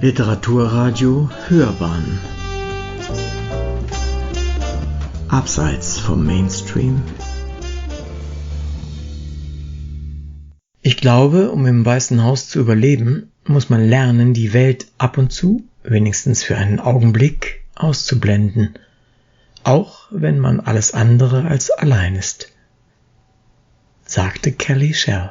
Literaturradio Hörbahn Abseits vom Mainstream. Ich glaube, um im Weißen Haus zu überleben, muss man lernen, die Welt ab und zu, wenigstens für einen Augenblick, auszublenden, auch wenn man alles andere als allein ist, sagte Callie Shell.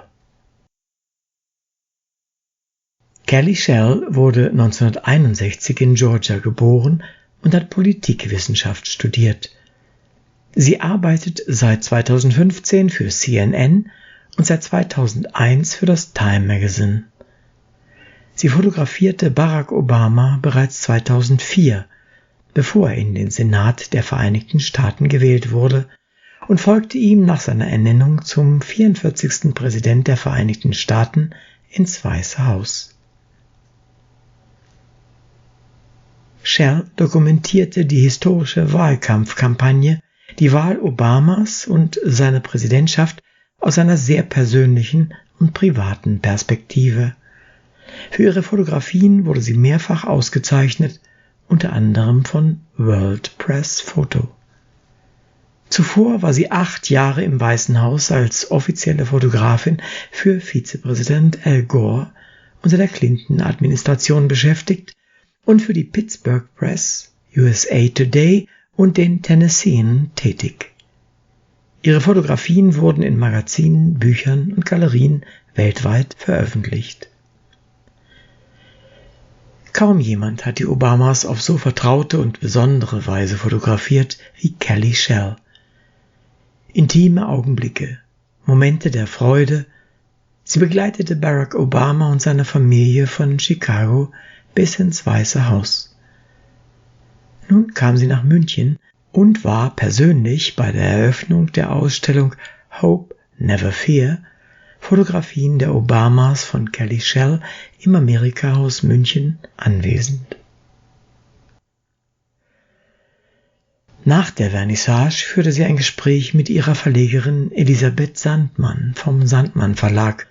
Callie Shell wurde 1961 in Georgia geboren und hat Politikwissenschaft studiert. Sie arbeitet seit 2015 für CNN und seit 2001 für das Time Magazine. Sie fotografierte Barack Obama bereits 2004, bevor er in den Senat der Vereinigten Staaten gewählt wurde, und folgte ihm nach seiner Ernennung zum 44. Präsident der Vereinigten Staaten ins Weiße Haus. Shell dokumentierte die historische Wahlkampfkampagne, die Wahl Obamas und seine Präsidentschaft aus einer sehr persönlichen und privaten Perspektive. Für ihre Fotografien wurde sie mehrfach ausgezeichnet, unter anderem von World Press Photo. Zuvor war sie 8 Jahre im Weißen Haus als offizielle Fotografin für Vize-Präsident Al Gore unter der Clinton-Administration beschäftigt und für die Pittsburgh Press, USA Today und den Tennessean tätig. Ihre Fotografien wurden in Magazinen, Büchern und Galerien weltweit veröffentlicht. Kaum jemand hat die Obamas auf so vertraute und besondere Weise fotografiert wie Callie Shell. Intime Augenblicke, Momente der Freude. Sie begleitete Barack Obama und seine Familie von Chicago bis ins Weiße Haus. Nun kam sie nach München und war persönlich bei der Eröffnung der Ausstellung Hope, Never Fear, Fotografien der Obamas von Callie Shell im Amerika-Haus München anwesend. Nach der Vernissage führte sie ein Gespräch mit ihrer Verlegerin Elisabeth Sandmann vom Sandmann Verlag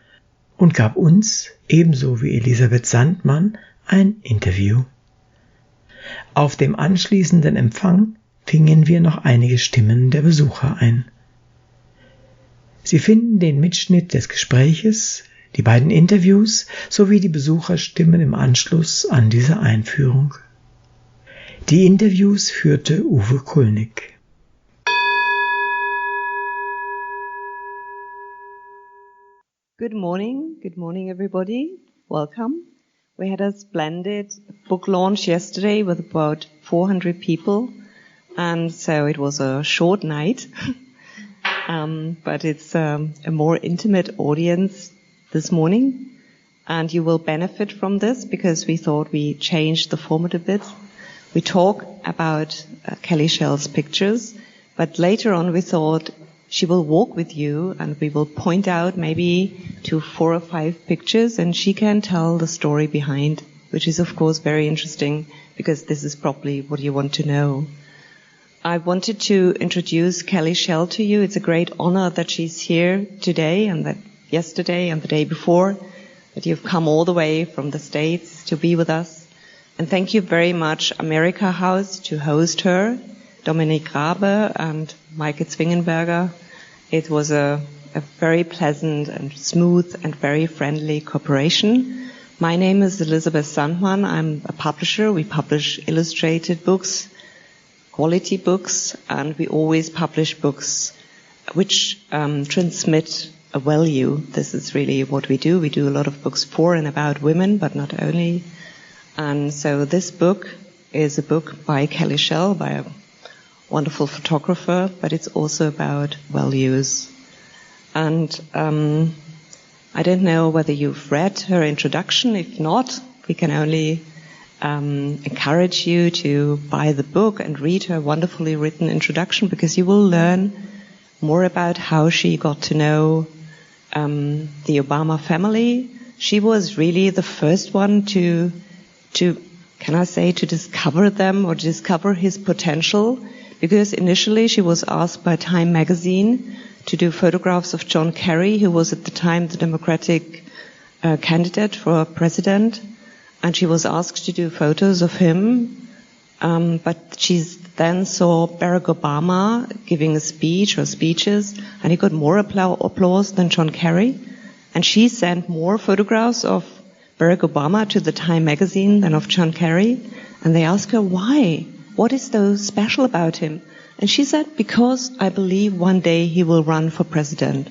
und gab uns, ebenso wie Elisabeth Sandmann, ein Interview. Auf dem anschließenden Empfang fingen wir noch einige Stimmen der Besucher ein. Sie finden den Mitschnitt des Gespräches, die beiden Interviews sowie die Besucherstimmen im Anschluss an diese Einführung. Die Interviews führte Uwe Kulnig. Good morning everybody. Welcome. We had a splendid book launch yesterday with about 400 people, and so it was a short night, but it's a more intimate audience this morning, and you will benefit from this because we thought we changed the format a bit. We talk about Callie Shell's pictures, but later on we thought she will walk with you and we will point out maybe to 4 or 5 pictures and she can tell the story behind, which is of course very interesting because this is probably what you want to know. I wanted to introduce Callie Shell to you. It's a great honor that she's here today and that yesterday and the day before, that you've come all the way from the States to be with us. And thank you very much, America House, to host her, Dominik Rabe and Maike Zwingenberger. It was a very pleasant and smooth and very friendly cooperation. My name is Elisabeth Sandmann. I'm a publisher. We publish illustrated books, quality books, and we always publish books which transmit a value. This is really what we do. We do a lot of books for and about women, but not only. And so this book is a book by Callie Shell, by a wonderful photographer, but it's also about values. And I don't know whether you've read her introduction. If not, we can only encourage you to buy the book and read her wonderfully written introduction, because you will learn more about how she got to know the Obama family. She was really the first one to discover them or discover his potential, because initially she was asked by Time magazine to do photographs of John Kerry, who was at the time the Democratic candidate for president. and she was asked to do photos of him, but she then saw Barack Obama giving a speech or speeches, and he got more applause than John Kerry, and she sent more photographs of Barack Obama to the Time magazine than of John Kerry, and they asked her why. What is so special about him? And she said, because I believe one day he will run for president.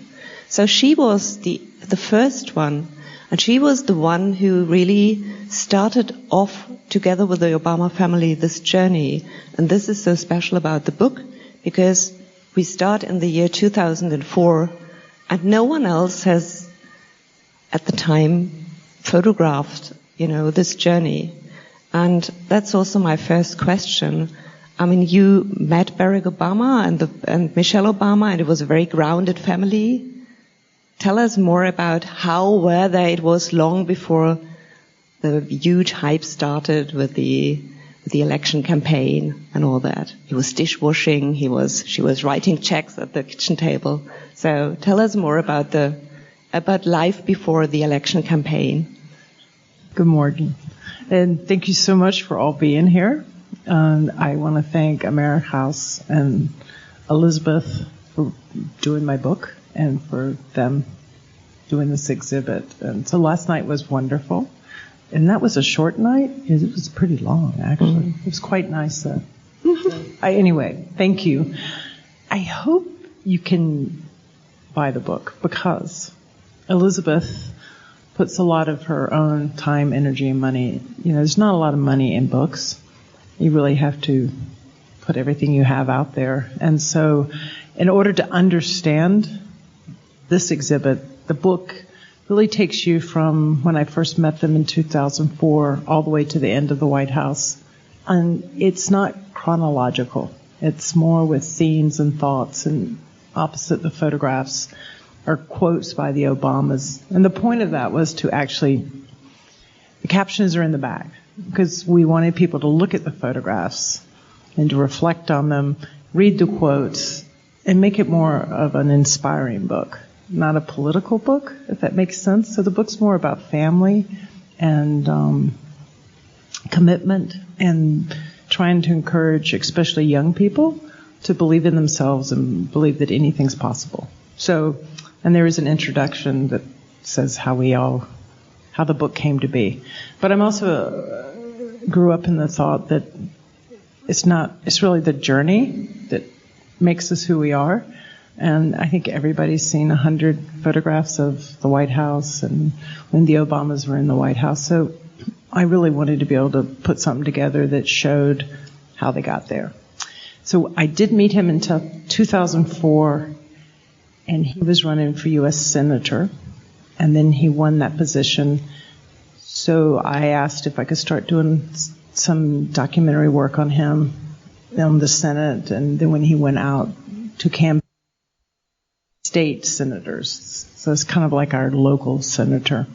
So she was the first one, and she was the one who really started off together with the Obama family this journey. And this is so special about the book, because we start in the year 2004, and no one else has, at the time, photographed, this journey. And that's also my first question. I mean, you met Barack Obama and Michelle Obama, and it was a very grounded family. Tell us more about how were they? It was long before the huge hype started with the election campaign and all that. He was dishwashing. She was writing checks at the kitchen table. So tell us more about life before the election campaign. Good morning. And thank you so much for all being here. I want to thank America House and Elizabeth for doing my book and for them doing this exhibit. And so last night was wonderful. And that was a short night. It was pretty long, actually. Mm-hmm. It was quite nice. Anyway, thank you. I hope you can buy the book, because Elizabeth puts a lot of her own time, energy, and money. There's not a lot of money in books. You really have to put everything you have out there. And so in order to understand this exhibit, the book really takes you from when I first met them in 2004 all the way to the end of the White House. And it's not chronological. It's more with themes and thoughts, and opposite the photographs are quotes by the Obamas. And the point of that was to actually, the captions are in the back, because we wanted people to look at the photographs and to reflect on them, read the quotes, and make it more of an inspiring book, not a political book, if that makes sense. So the book's more about family and commitment, and trying to encourage, especially young people, to believe in themselves and believe that anything's possible. So, and there is an introduction that says how the book came to be. But I'm also grew up in the thought that it's really the journey that makes us who we are. And I think everybody's seen 100 photographs of the White House and when the Obamas were in the White House. So I really wanted to be able to put something together that showed how they got there. So I did meet him until 2004, and he was running for U.S. Senator, and then he won that position. So I asked if I could start doing some documentary work on him in the Senate, and then when he went out to campaign state senators. So it's kind of like our local senator.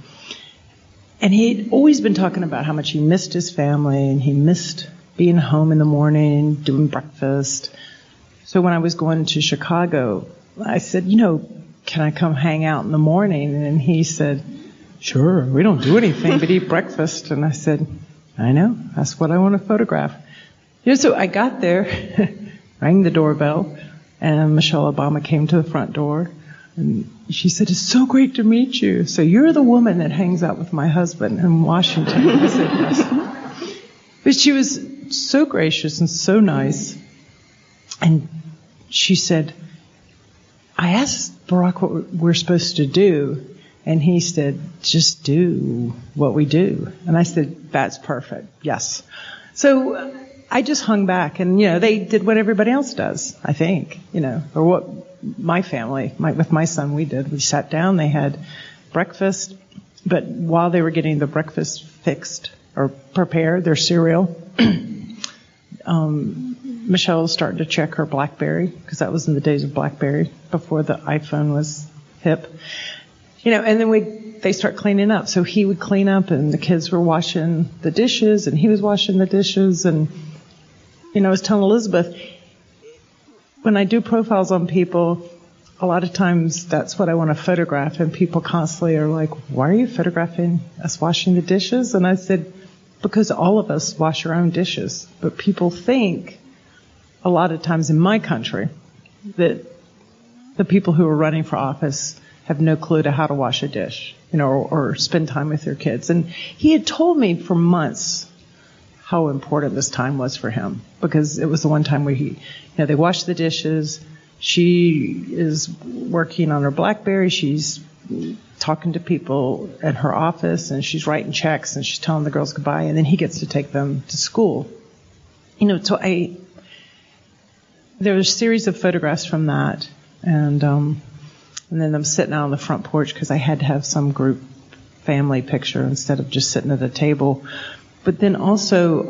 And he'd always been talking about how much he missed his family, and he missed being home in the morning, doing breakfast. So when I was going to Chicago, I said, can I come hang out in the morning? And he said, sure, we don't do anything but eat breakfast. And I said, I know, that's what I want to photograph. So I got there, rang the doorbell, and Michelle Obama came to the front door. And she said, it's so great to meet you. So you're the woman that hangs out with my husband in Washington. I said, yes. But she was so gracious and so nice. And she said, I asked Barack what we're supposed to do. And he said, just do what we do. And I said, that's perfect. Yes. So I just hung back, and, they did what everybody else does, I think, or what my family, with my son, we did. We sat down, they had breakfast, but while they were getting the breakfast fixed or prepared, their cereal, Michelle was starting to check her BlackBerry, because that was in the days of BlackBerry, before the iPhone was hip. And then they start cleaning up. So he would clean up, and the kids were washing the dishes, and he was washing the dishes. And, I was telling Elizabeth, when I do profiles on people, a lot of times that's what I want to photograph. And people constantly are like, why are you photographing us washing the dishes? And I said, because all of us wash our own dishes. But people think, a lot of times in my country, that the people who are running for office have no clue to how to wash a dish, or spend time with their kids. And he had told me for months how important this time was for him, because it was the one time where they wash the dishes. She is working on her BlackBerry. She's talking to people at her office, and she's writing checks, and she's telling the girls goodbye, and then he gets to take them to school. So there was a series of photographs from that, and then I'm sitting out on the front porch because I had to have some group family picture instead of just sitting at a table. But then also,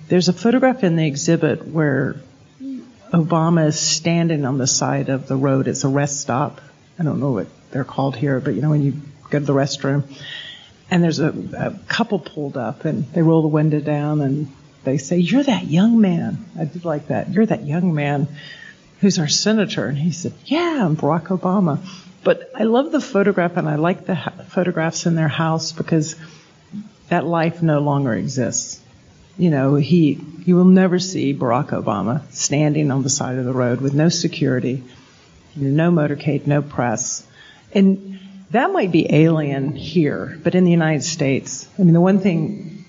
there's a photograph in the exhibit where Obama is standing on the side of the road. It's a rest stop. I don't know what they're called here, but when you go to the restroom, and there's a couple pulled up, and they roll the window down, and they say, "You're that young man." I did like that. "You're that young man who's our senator." And he said, "Yeah, I'm Barack Obama." But I love the photograph, and I like the photographs in their house, because that life no longer exists. You will never see Barack Obama standing on the side of the road with no security, no motorcade, no press. And that might be alien here, but in the United States, the one thing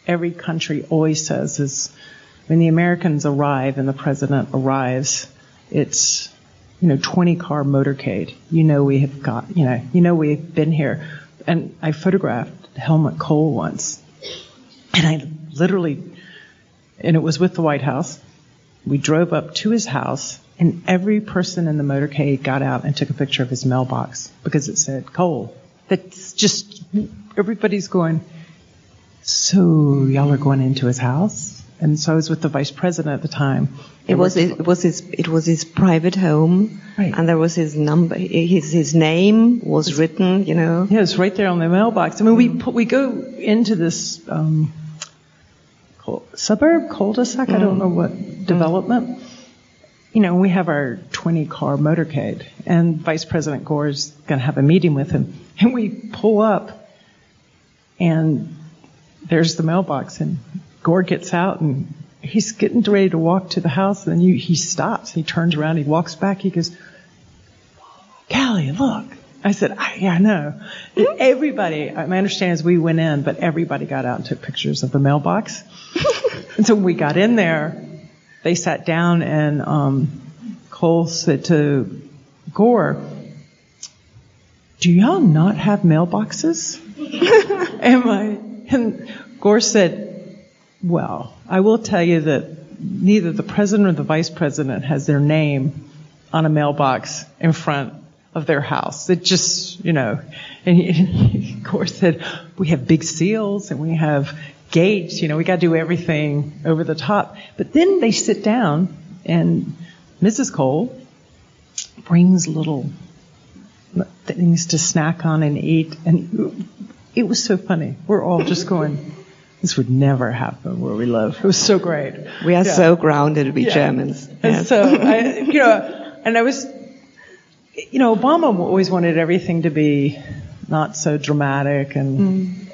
every country always says is when the Americans arrive and the president arrives, it's, 20-car motorcade. We've been here. And I photographed Helmut Kohl once. And I literally, and it was with the White House, we drove up to his house, and every person in the motorcade got out and took a picture of his mailbox because it said Kohl. That's just, everybody's going, "So y'all are going into his house?" And so I was with the vice president at the time. It was his private home, right. And there was his number. His name was written. Yeah, it's right there on the mailbox. We go into this suburb, cul-de-sac. I don't know what development. We have our 20-car motorcade, and Vice President Gore is going to have a meeting with him, and we pull up, and there's the mailbox, and Gore gets out, and he's getting ready to walk to the house, and then he stops. He turns around. He walks back. He goes, "Callie, look." I said, "Yeah, I know." Everybody, my understanding is we went in, but everybody got out and took pictures of the mailbox. And so when we got in there, they sat down, and Cole said to Gore, "Do y'all not have mailboxes?" And Gore said, "Well, I will tell you that neither the president or the vice president has their name on a mailbox in front of their house. It just, and Gore said, "We have big seals and we have gates, we got to do everything over the top." But then they sit down, and Mrs. Cole brings little things to snack on and eat. And it was so funny. We're all just going, this would never happen where we live. It was so great. We are so grounded, we Germans. And so, I was, Obama always wanted everything to be not so dramatic and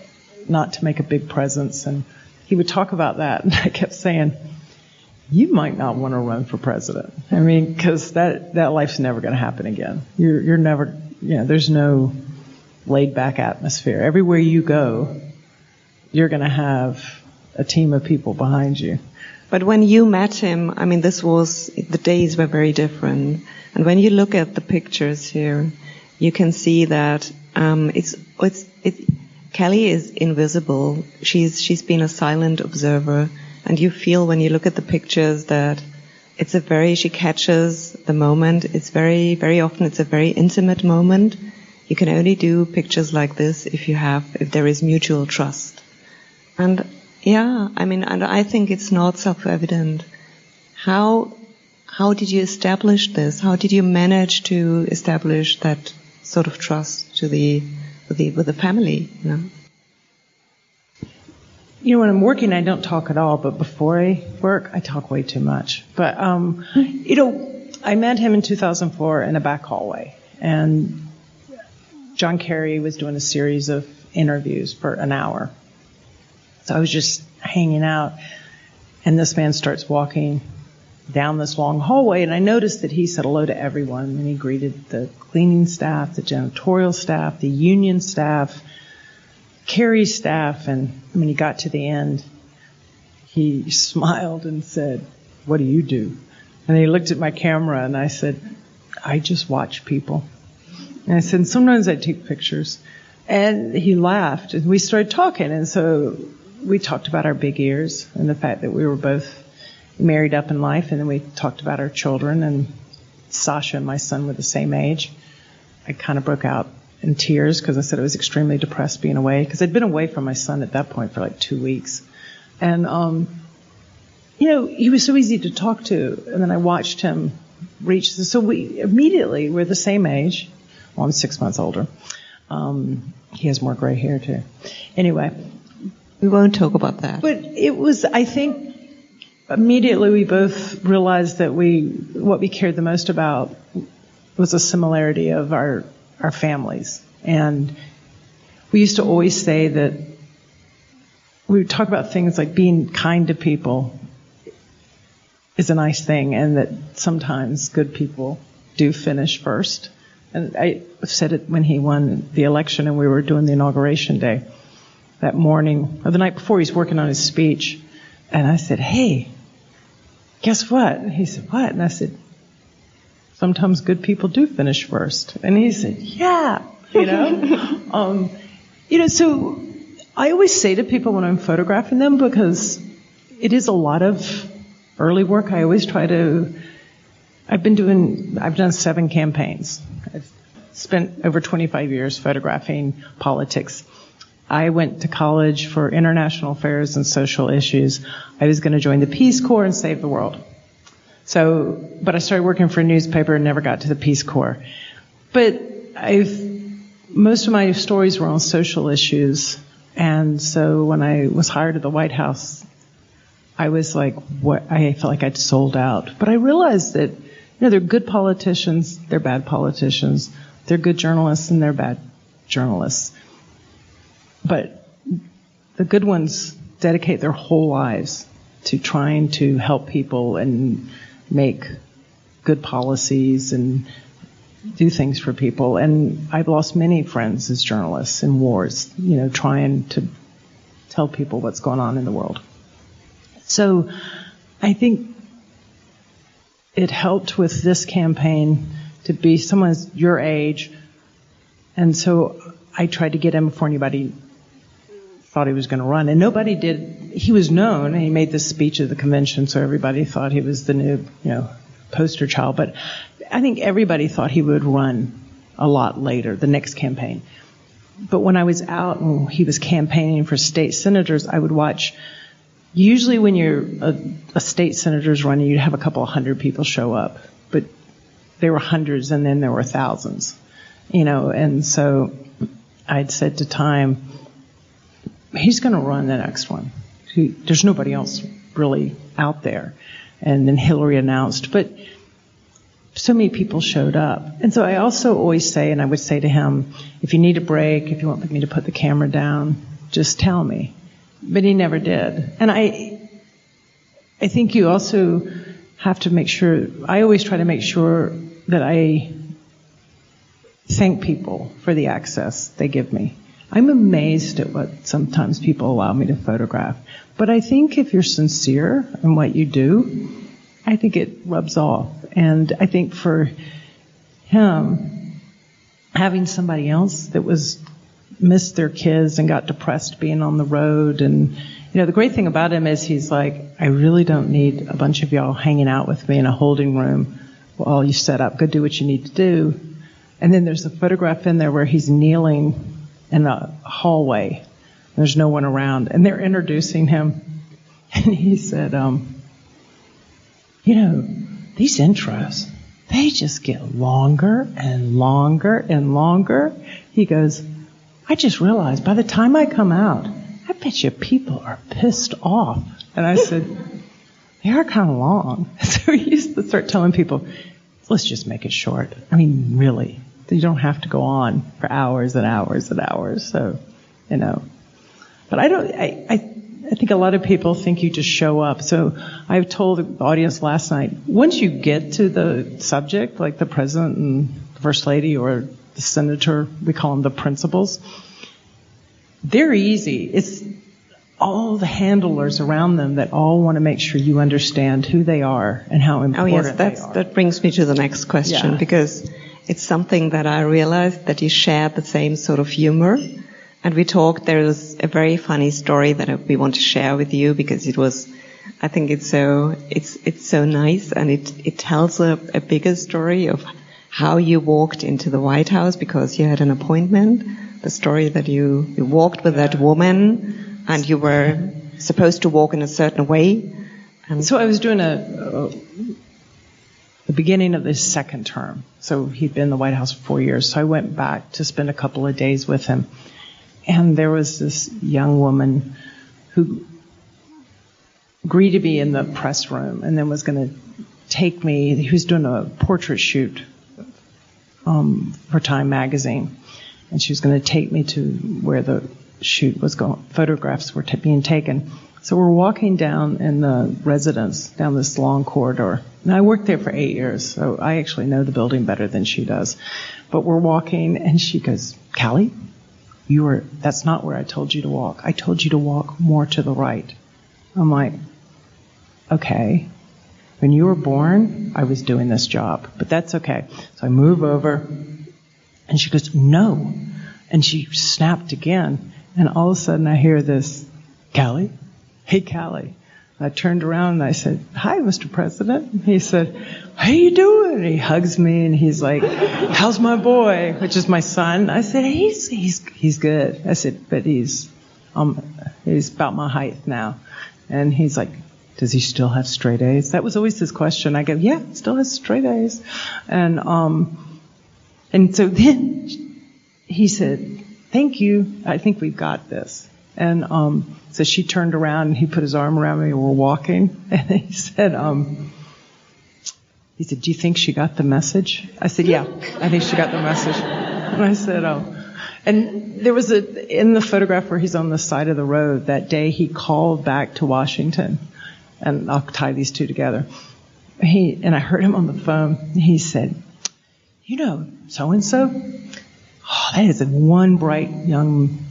not to make a big presence. And he would talk about that. And I kept saying, you might not want to run for president. Because that life's never going to happen again. You're never, there's no laid back atmosphere. Everywhere you go, you're going to have a team of people behind you. But when you met him, the days were very different. And when you look at the pictures here, you can see that Callie is invisible. She's been a silent observer, and you feel when you look at the pictures that she catches the moment. It's very, very often it's a very intimate moment. You can only do pictures like this if there is mutual trust. And and I think it's not self-evident. How did you establish this? How did you manage to establish that sort of trust with the family? When I'm working, I don't talk at all, but before I work, I talk way too much. But, I met him in 2004 in a back hallway, and John Kerry was doing a series of interviews for an hour. So I was just hanging out, and this man starts walking down this long hallway, and I noticed that he said hello to everyone, and he greeted the cleaning staff, the janitorial staff, the union staff, Carrie's staff, and when he got to the end, he smiled and said, "What do you do?" And he looked at my camera, and I said, "I just watch people." And I said, "Sometimes I take pictures." And he laughed, and we started talking, and so we talked about our big ears and the fact that we were both married up in life, and then we talked about our children, and Sasha and my son were the same age. I kind of broke out in tears because I said I was extremely depressed being away, because I'd been away from my son at that point for like 2 weeks. And, he was so easy to talk to, and then I watched him reach. So we immediately were the same age. Well, I'm 6 months older. He has more gray hair too. Anyway. We won't talk about that. But it was, I think, immediately we both realized that what we cared the most about was a similarity of our families. And we used to always say that we would talk about things like being kind to people is a nice thing, and that sometimes good people do finish first. And I said it when he won the election and we were doing the inauguration day. That morning, or the night before, he's working on his speech. And I said, "Hey, guess what?" And he said, "What?" And I said, "Sometimes good people do finish first." And he said, "Yeah," so I always say to people when I'm photographing them, because it is a lot of early work, I always try to, I've done 7 campaigns. I've spent over 25 years photographing politics. I went to college for international affairs and social issues. I was going to join the Peace Corps and save the world. But I started working for a newspaper and never got to the Peace Corps. But most of my stories were on social issues. And so when I was hired at the White House, I was like, I felt like I'd sold out. But I realized that, they're good politicians, they're bad politicians. They're good journalists and they're bad journalists. But the good ones dedicate their whole lives to trying to help people and make good policies and do things for people. And I've lost many friends as journalists in wars, trying to tell people what's going on in the world. So I think it helped with this campaign to be someone your age. And so I tried to get him before anybody thought he was going to run. And nobody did. He was known, and he made this speech at the convention, so everybody thought he was the new, poster child. But I think everybody thought he would run a lot later, the next campaign. But when I was out and he was campaigning for state senators, I would watch. Usually when you're a state senator's running, you'd have a couple of hundred people show up. But there were hundreds, and then there were thousands. And so I'd said to Time, he's going to run the next one. There's nobody else really out there. And then Hillary announced, but so many people showed up. And so I also always say, and I would say to him, if you need a break, if you want me to put the camera down, just tell me. But he never did. And I think you also have to make sure, I always try to make sure that I thank people for the access they give me. I'm amazed at what sometimes people allow me to photograph. But I think if you're sincere in what you do, I think it rubs off. And I think for him, having somebody else that missed their kids and got depressed being on the road, and the great thing about him is he's like, I really don't need a bunch of y'all hanging out with me in a holding room while you set up. Go do what you need to do. And then there's a photograph in there where he's kneeling in a hallway. There's no one around, and they're introducing him. And he said, these intros, they just get longer and longer and longer. He goes, I just realized by the time I come out, I bet you people are pissed off. And I said, they are kind of long. So he used to start telling people, let's just make it short. I mean, really. You don't have to go on for hours and hours and hours. So, But I think a lot of people think you just show up. So I told the audience last night, once you get to the subject, like the president and the first lady or the senator, we call them the principals, they're easy. It's all the handlers around them that all want to make sure you understand who they are and how important they are. That brings me to the next question, because it's something that I realized that you shared the same sort of humor. And we talked, there was a very funny story that we want to share with you, because I think it's so nice, and it tells a bigger story of how you walked into the White House because you had an appointment, the story that you walked with that woman and you were supposed to walk in a certain way. And so I was doing the beginning of his second term. So he'd been in the White House for 4 years. So I went back to spend a couple of days with him. And there was this young woman who agreed to be in the press room and then was going to take me. He was doing a portrait shoot for Time magazine. And she was going to take me to where the shoot was going. Photographs were being taken. So we're walking down in the residence, down this long corridor. And I worked there for 8 years, so I actually know the building better than she does. But we're walking, and she goes, Callie, that's not where I told you to walk. I told you to walk more to the right. I'm like, okay. When you were born, I was doing this job, but that's okay. So I move over, and she goes, no. And she snapped again, and all of a sudden I hear this, Callie? Hey, Callie. I turned around and I said, hi, Mr. President. And he said, how you doing? And he hugs me and he's like, how's my boy? Which is my son. I said, he's good. I said, but he's about my height now. And he's like, does he still have straight A's? That was always his question. I go, yeah, still has straight A's. And so then he said, thank you. I think we've got this. And so she turned around and he put his arm around me and we're walking. And he said, do you think she got the message? I said, yeah, I think she got the message. And I said, oh. And there was in the photograph where he's on the side of the road, that day he called back to Washington. And I'll tie these two together. And I heard him on the phone. He said, you know, so-and-so? Oh, that is one bright young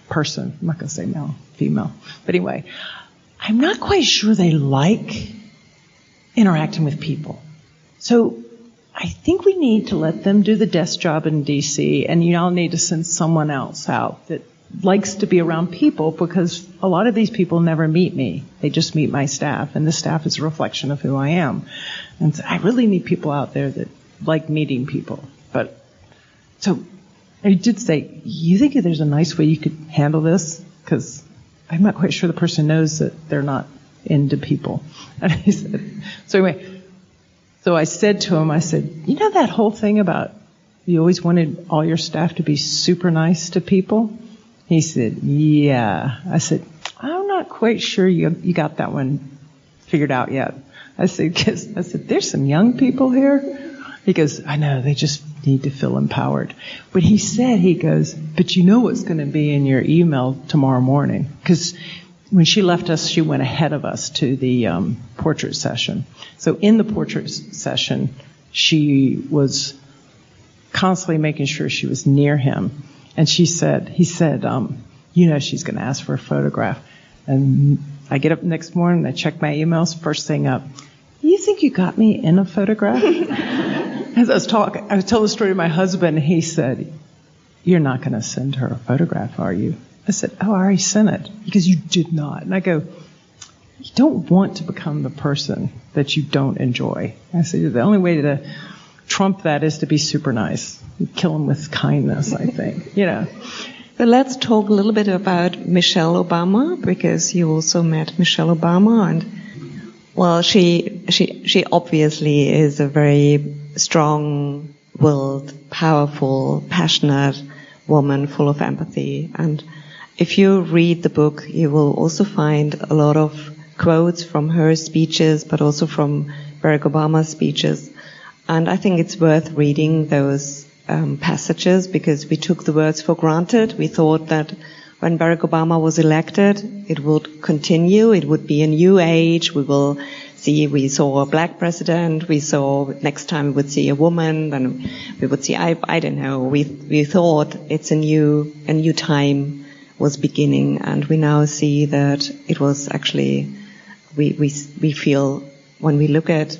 person. I'm not going to say male, female. But anyway, I'm not quite sure they like interacting with people. So I think we need to let them do the desk job in D.C. and you all need to send someone else out that likes to be around people, because a lot of these people never meet me. They just meet my staff, and the staff is a reflection of who I am. And so I really need people out there that like meeting people. But so I did say, you think there's a nice way you could handle this? Because I'm not quite sure the person knows that they're not into people. And he said, so anyway, so I said to him, I said, you know that whole thing about you always wanted all your staff to be super nice to people? He said, yeah. I said, I'm not quite sure you got that one figured out yet. I said, there's some young people here. He goes, I know, they just need to feel empowered. But he said, he goes, but you know what's going to be in your email tomorrow morning? Because when she left us, she went ahead of us to the portrait session. So in the portrait session, she was constantly making sure she was near him. And he said, you know she's going to ask for a photograph. And I get up next morning, I check my emails, first thing up, you think you got me in a photograph? As I was telling the story to my husband, he said, you're not going to send her a photograph, are you? I said, oh, I already sent it. Because you did not. And I go, you don't want to become the person that you don't enjoy. I said, the only way to trump that is to be super nice. You kill them with kindness, I think, you know. But let's talk a little bit about Michelle Obama, because you also met Michelle Obama, and well, she obviously is a very strong-willed, powerful, passionate woman full of empathy. And if you read the book, you will also find a lot of quotes from her speeches, but also from Barack Obama's speeches. And I think it's worth reading those passages, because we took the words for granted. We thought that when Barack Obama was elected, it would continue. It would be a new age. We saw a black president. Next time we would see a woman. Then we would see, I don't know. We thought it's a new time was beginning, and we now see that it was actually, we feel, when we look at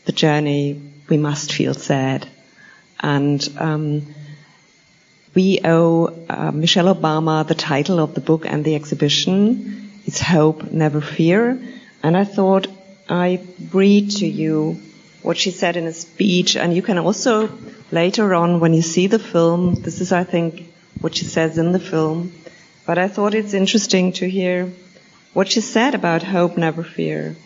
the journey, we must feel sad. And we owe Michelle Obama the title of the book and the exhibition. It's Hope, Never Fear. And I thought I read to you what she said in a speech, and you can also later on, when you see the film, this is, I think, what she says in the film. But I thought it's interesting to hear what she said about hope, never fear.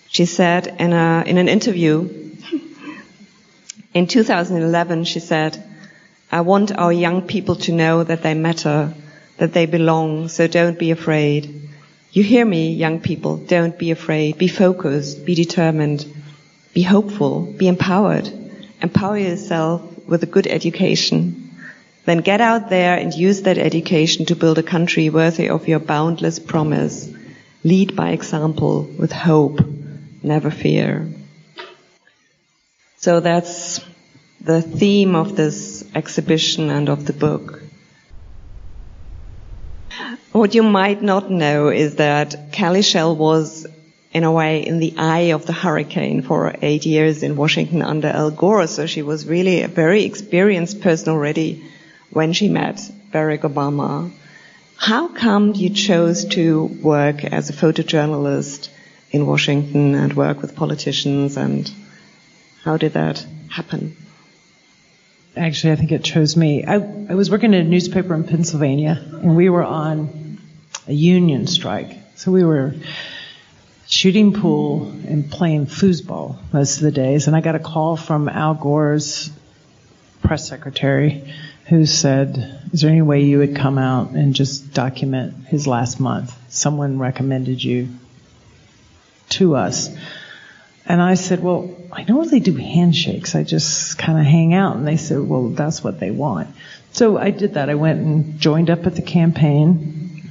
She said in an interview in 2011, she said, "I want our young people to know that they matter, that they belong, so don't be afraid. You hear me, young people, don't be afraid. Be focused, be determined, be hopeful, be empowered. Empower yourself with a good education. Then get out there and use that education to build a country worthy of your boundless promise. Lead by example with hope, never fear." So that's the theme of this exhibition and of the book. What you might not know is that Callie Shell was, in a way, in the eye of the hurricane for 8 years in Washington under Al Gore. So she was really a very experienced person already when she met Barack Obama. How come you chose to work as a photojournalist in Washington and work with politicians, and how did that happen? Actually, I think it chose me. I was working at a newspaper in Pennsylvania, and we were on a union strike. So we were shooting pool and playing foosball most of the days, and I got a call from Al Gore's press secretary who said, "Is there any way you would come out and just document his last month? Someone recommended you to us." And I said, "Well, I don't really do handshakes. I just kind of hang out." And they said, "Well, that's what they want." So I did that. I went and joined up at the campaign.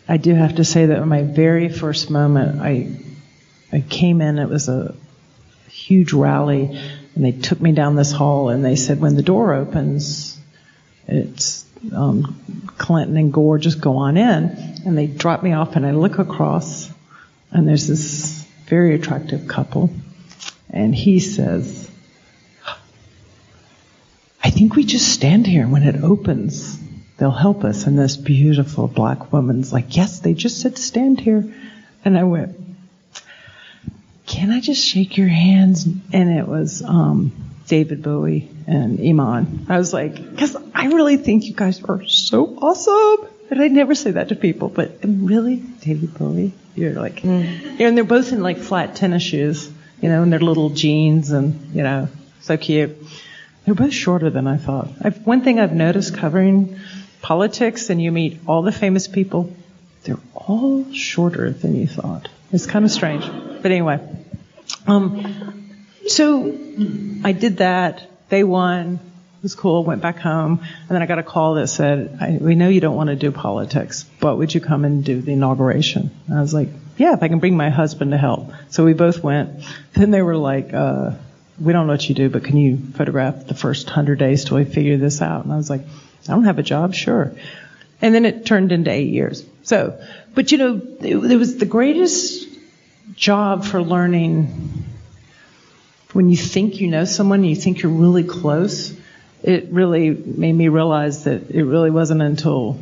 I do have to say that in my very first moment, I came in, it was a huge rally, and they took me down this hall, and they said, "When the door opens, it's Clinton and Gore, just go on in." And they dropped me off, and I look across, and there's this very attractive couple, and he says, "I think we just stand here. When it opens, they'll help us." And this beautiful black woman's like, "Yes, they just said stand here." And I went, "Can I just shake your hands?" And it was David Bowie and Iman. I was like, because I really think you guys are so awesome. And I never say that to people, but really, David Bowie, you're like, and they're both in like flat tennis shoes, and their little jeans, and so cute. They're both shorter than I thought. One thing I've noticed covering politics, and you meet all the famous people, they're all shorter than you thought. It's kind of strange, but anyway. So I did that. They won. It was cool. Went back home, and then I got a call that said, "We know you don't want to do politics, but would you come and do the inauguration?" And I was like, "Yeah, if I can bring my husband to help." So we both went. Then they were like, "We don't know what you do, but can you photograph the first 100 days till we figure this out?" And I was like, "I don't have a job, sure." And then it turned into 8 years. So, but it was the greatest job for learning. When you think you know someone, you think you're really close. It really made me realize that it really wasn't until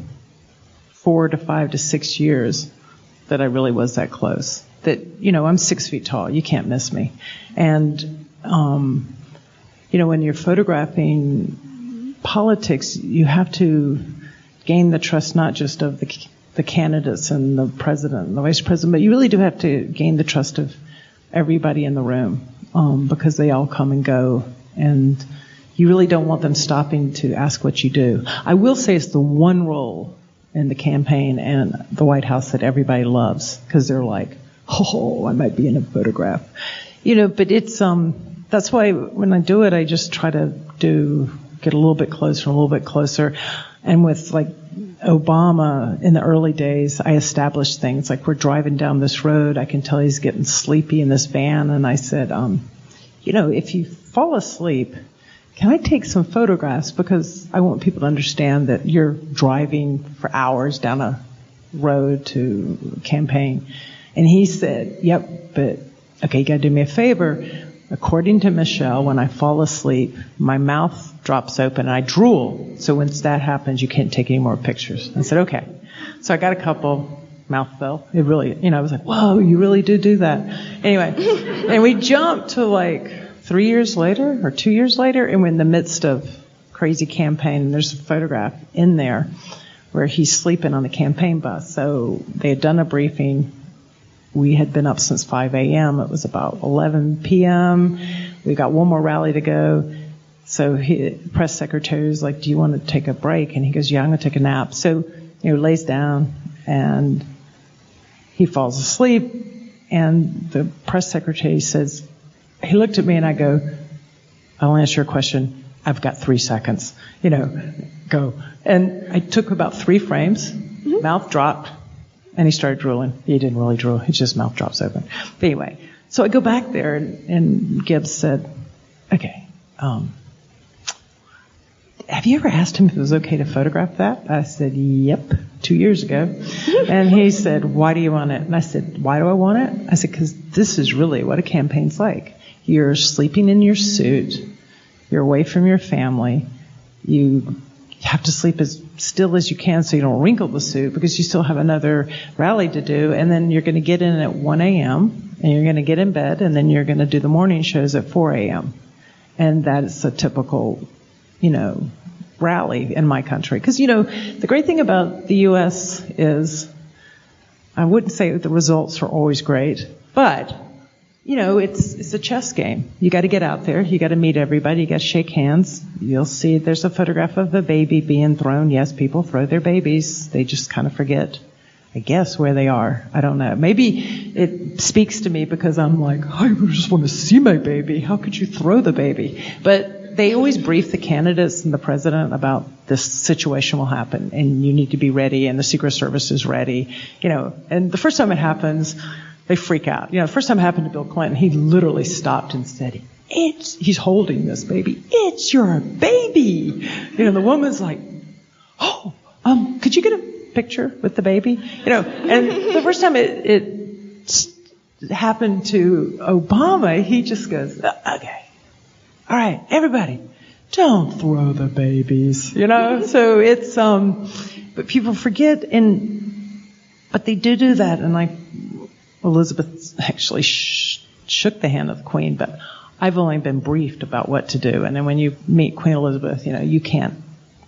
4 to 5 to 6 years that I really was that close. That, I'm 6 feet tall. You can't miss me. And, when you're photographing politics, you have to gain the trust not just of the candidates and the president and the vice president, but you really do have to gain the trust of everybody in the room, because they all come and go, and you really don't want them stopping to ask what you do. I will say it's the one role in the campaign and the White House that everybody loves, because they're like, "Oh, I might be in a photograph." But it's, that's why when I do it, I just try to get a little bit closer, and with like Obama, in the early days, I established things like we're driving down this road. I can tell he's getting sleepy in this van. And I said, if you fall asleep, can I take some photographs? Because I want people to understand that you're driving for hours down a road to campaign. And he said, yep, but okay, you got to do me a favor. According to Michelle, when I fall asleep, my mouth drops open and I drool. So once that happens, you can't take any more pictures. I said, okay. So I got a couple, mouth fell. It really, I was like, whoa, you really do that. Anyway, and we jumped to like 3 years later or 2 years later, and we're in the midst of crazy campaign. And there's a photograph in there where he's sleeping on the campaign bus. So they had done a briefing. We had been up since 5 a.m. It was about 11 p.m. We got one more rally to go. So the press secretary was like, do you want to take a break? And he goes, yeah, I'm going to take a nap. So he lays down and he falls asleep. And the press secretary says, he looked at me and I go, I'll answer your question. I've got 3 seconds. Go. And I took about 3 frames, mouth dropped. And he started drooling. He didn't really drool. His just mouth drops open. But anyway, so I go back there, and Gibbs said, okay, have you ever asked him if it was okay to photograph that? I said, yep, 2 years ago. And he said, why do you want it? And I said, why do I want it? I said, because this is really what a campaign's like. You're sleeping in your suit. You're away from your family. You have to sleep as still as you can so you don't wrinkle the suit because you still have another rally to do. And then you're going to get in at 1 a.m. and you're going to get in bed and then you're going to do the morning shows at 4 a.m. And that's a typical, rally in my country. Because, the great thing about the U.S. is I wouldn't say that the results are always great, but it's a chess game. You got to get out there. You got to meet everybody. You got to shake hands. You'll see there's a photograph of a baby being thrown. Yes, people throw their babies. They just kind of forget, I guess, where they are. I don't know. Maybe it speaks to me because I'm like, I just want to see my baby. How could you throw the baby? But they always brief the candidates and the president about this situation will happen and you need to be ready and the Secret Service is ready. And the first time it happens, they freak out. The first time it happened to Bill Clinton, he literally stopped and said, he's holding this baby. It's your baby. The woman's like, could you get a picture with the baby? And the first time it happened to Obama, he just goes, okay, all right, everybody, don't throw the babies, So it's, but people forget, but they do that, and Elizabeth actually shook the hand of the Queen, but I've only been briefed about what to do. And then when you meet Queen Elizabeth, you can't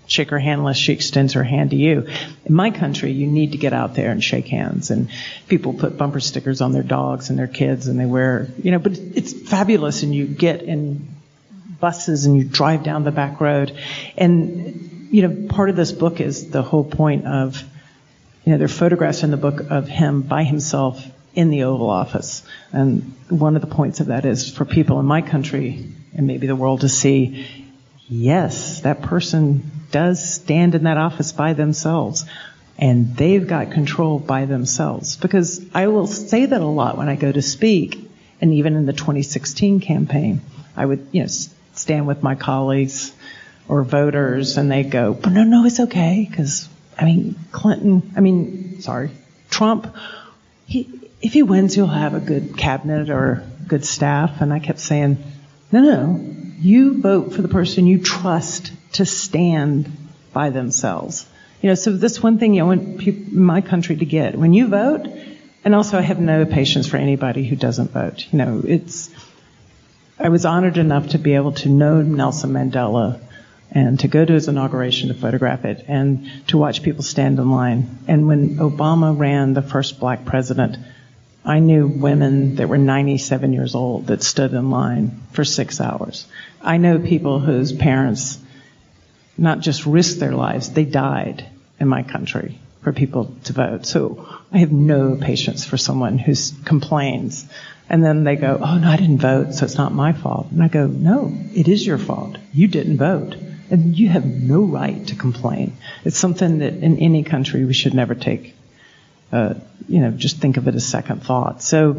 shake her hand unless she extends her hand to you. In my country, you need to get out there and shake hands. And people put bumper stickers on their dogs and their kids, and they wear, but it's fabulous. And you get in buses and you drive down the back road. And, part of this book is the whole point of, there are photographs in the book of him by himself in the Oval Office. And one of the points of that is for people in my country and maybe the world to see, yes, that person does stand in that office by themselves and they've got control by themselves. Because I will say that a lot when I go to speak, and even in the 2016 campaign, I would, stand with my colleagues or voters and they go, but no, it's okay. Because, Trump, if he wins, he'll have a good cabinet or good staff. And I kept saying, no, you vote for the person you trust to stand by themselves. So that's one thing I want people in my country to get. When you vote, and also I have no patience for anybody who doesn't vote. I was honored enough to be able to know Nelson Mandela and to go to his inauguration to photograph it and to watch people stand in line. And when Obama ran, the first black president, I knew women that were 97 years old that stood in line for 6 hours. I know people whose parents not just risked their lives, they died in my country for people to vote. So I have no patience for someone who complains. And then they go, oh, no, I didn't vote, so it's not my fault. And I go, no, it is your fault. You didn't vote. And you have no right to complain. It's something that in any country we should never take, just think of it as second thought. So,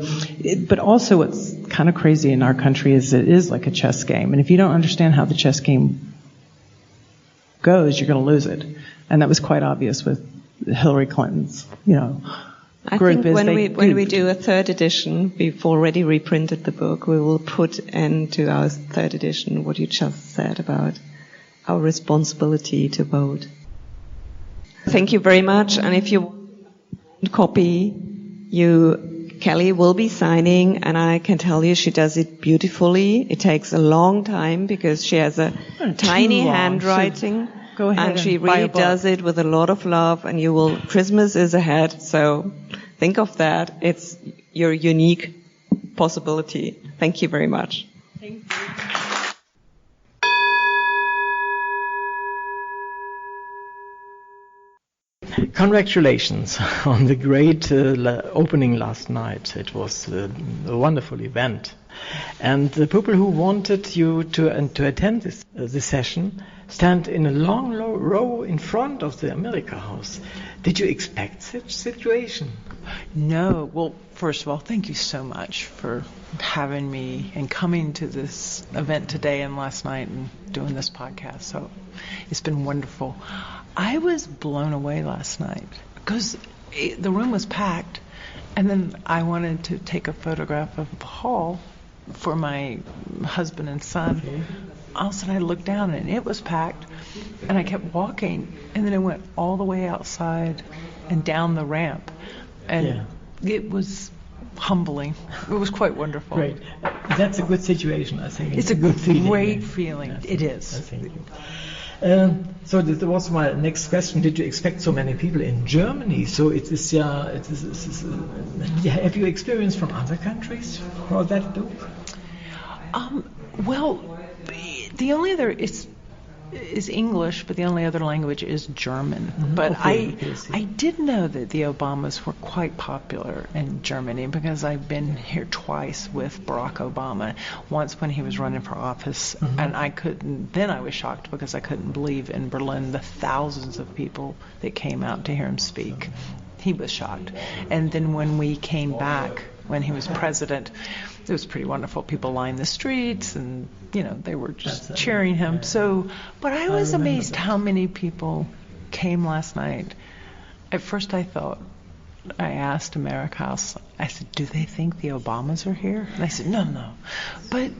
but also what's kind of crazy in our country is it is like a chess game. And if you don't understand how the chess game goes, you're going to lose it. And that was quite obvious with Hillary Clinton's, I group. think when we do a third edition, we've already reprinted the book. We will put into our third edition what you just said about our responsibility to vote. Thank you very much. And if you want a copy, Callie will be signing, and I can tell you she does it beautifully. It takes a long time because she has a tiny handwriting. Go ahead and she really does it with a lot of love, and Christmas is ahead, so think of that. It's your unique possibility. Thank you very much. Thank you. Congratulations on the great opening last night. It was a wonderful event. And the people who wanted you to attend this session stand in a long row in front of the America House. Did you expect such situation? No. Well, first of all, thank you so much for having me and coming to this event today and last night and doing this podcast. So it's been wonderful. I was blown away last night because the room was packed, and then I wanted to take a photograph of the hall for my husband and son. Okay. All of a sudden I looked down and it was packed, and I kept walking, and then I went all the way outside and down the ramp, and it was humbling. It was quite wonderful. Great. That's a good situation, I think. It's a good feeling. Great feeling. Yes, it is. I think. So that was my next question. Did you expect so many people in Germany? So have you experienced from other countries for that book? Well, the only other is English, but the only other language is German. Mm-hmm. But Okay, I did know that the Obamas were quite popular in Germany because I've been here twice with Barack Obama. Once when he was running for office, mm-hmm. and then I was shocked because I couldn't believe in Berlin the thousands of people that came out to hear him speak. He was shocked. And then when we came back, when he was president, it was pretty wonderful. People lined the streets, and they were just cheering him. So, but I was amazed how many people came last night. At first, I asked America House. I said, "Do they think the Obamas are here?" And they said, "No." But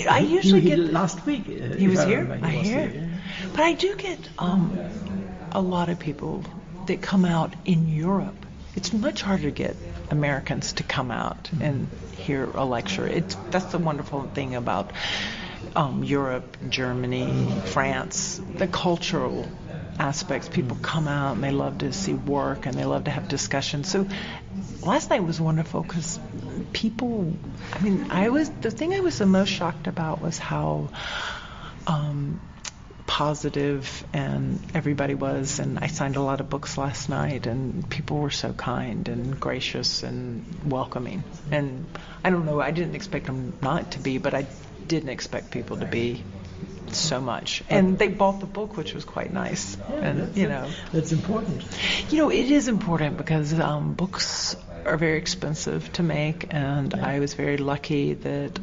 I usually get last week. He was here. I hear. But I do get a lot of people that come out in Europe. It's much harder to get Americans to come out and hear a lecture. That's the wonderful thing about Europe, Germany, France, the cultural aspects. People come out and they love to see work and they love to have discussions. So last night was wonderful because people, the thing I was the most shocked about was how positive and everybody was, and I signed a lot of books last night, and people were so kind and gracious and welcoming. And I don't know, I didn't expect them not to be, but I didn't expect people to be so much. And they bought the book, which was quite nice. Yeah, and that's important. It is important because books are very expensive to make, and I was very lucky that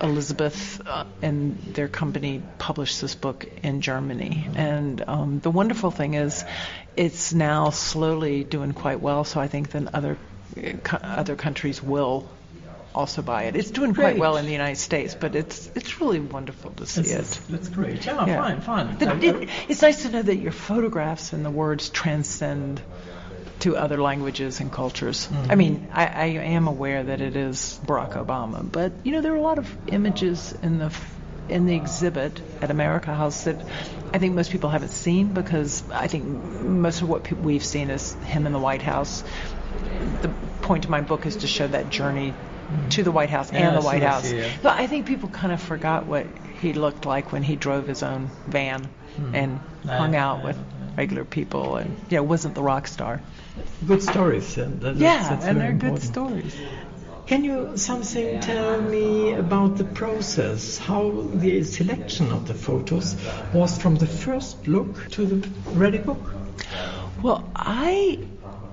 Elizabeth and their company published this book in Germany. And the wonderful thing is it's now slowly doing quite well, so I think then other countries will also buy it. It's doing quite well in the United States, but it's really wonderful to see it. That's great. Yeah. Fine. It's nice to know that your photographs and the words transcend to other languages and cultures. Mm-hmm. I am aware that it is Barack Obama, but there are a lot of images in the exhibit at America House that I think most people haven't seen, because I think most of what we've seen is him in the White House. The point of my book is to show that journey to the White House and the White House. But I think people kind of forgot what he looked like when he drove his own van and hung out with regular people and wasn't the rock star. Good stories. That's and they're important. good stories. Can you something tell me about the process, how the selection of the photos was from the first look to the ready book? Well, I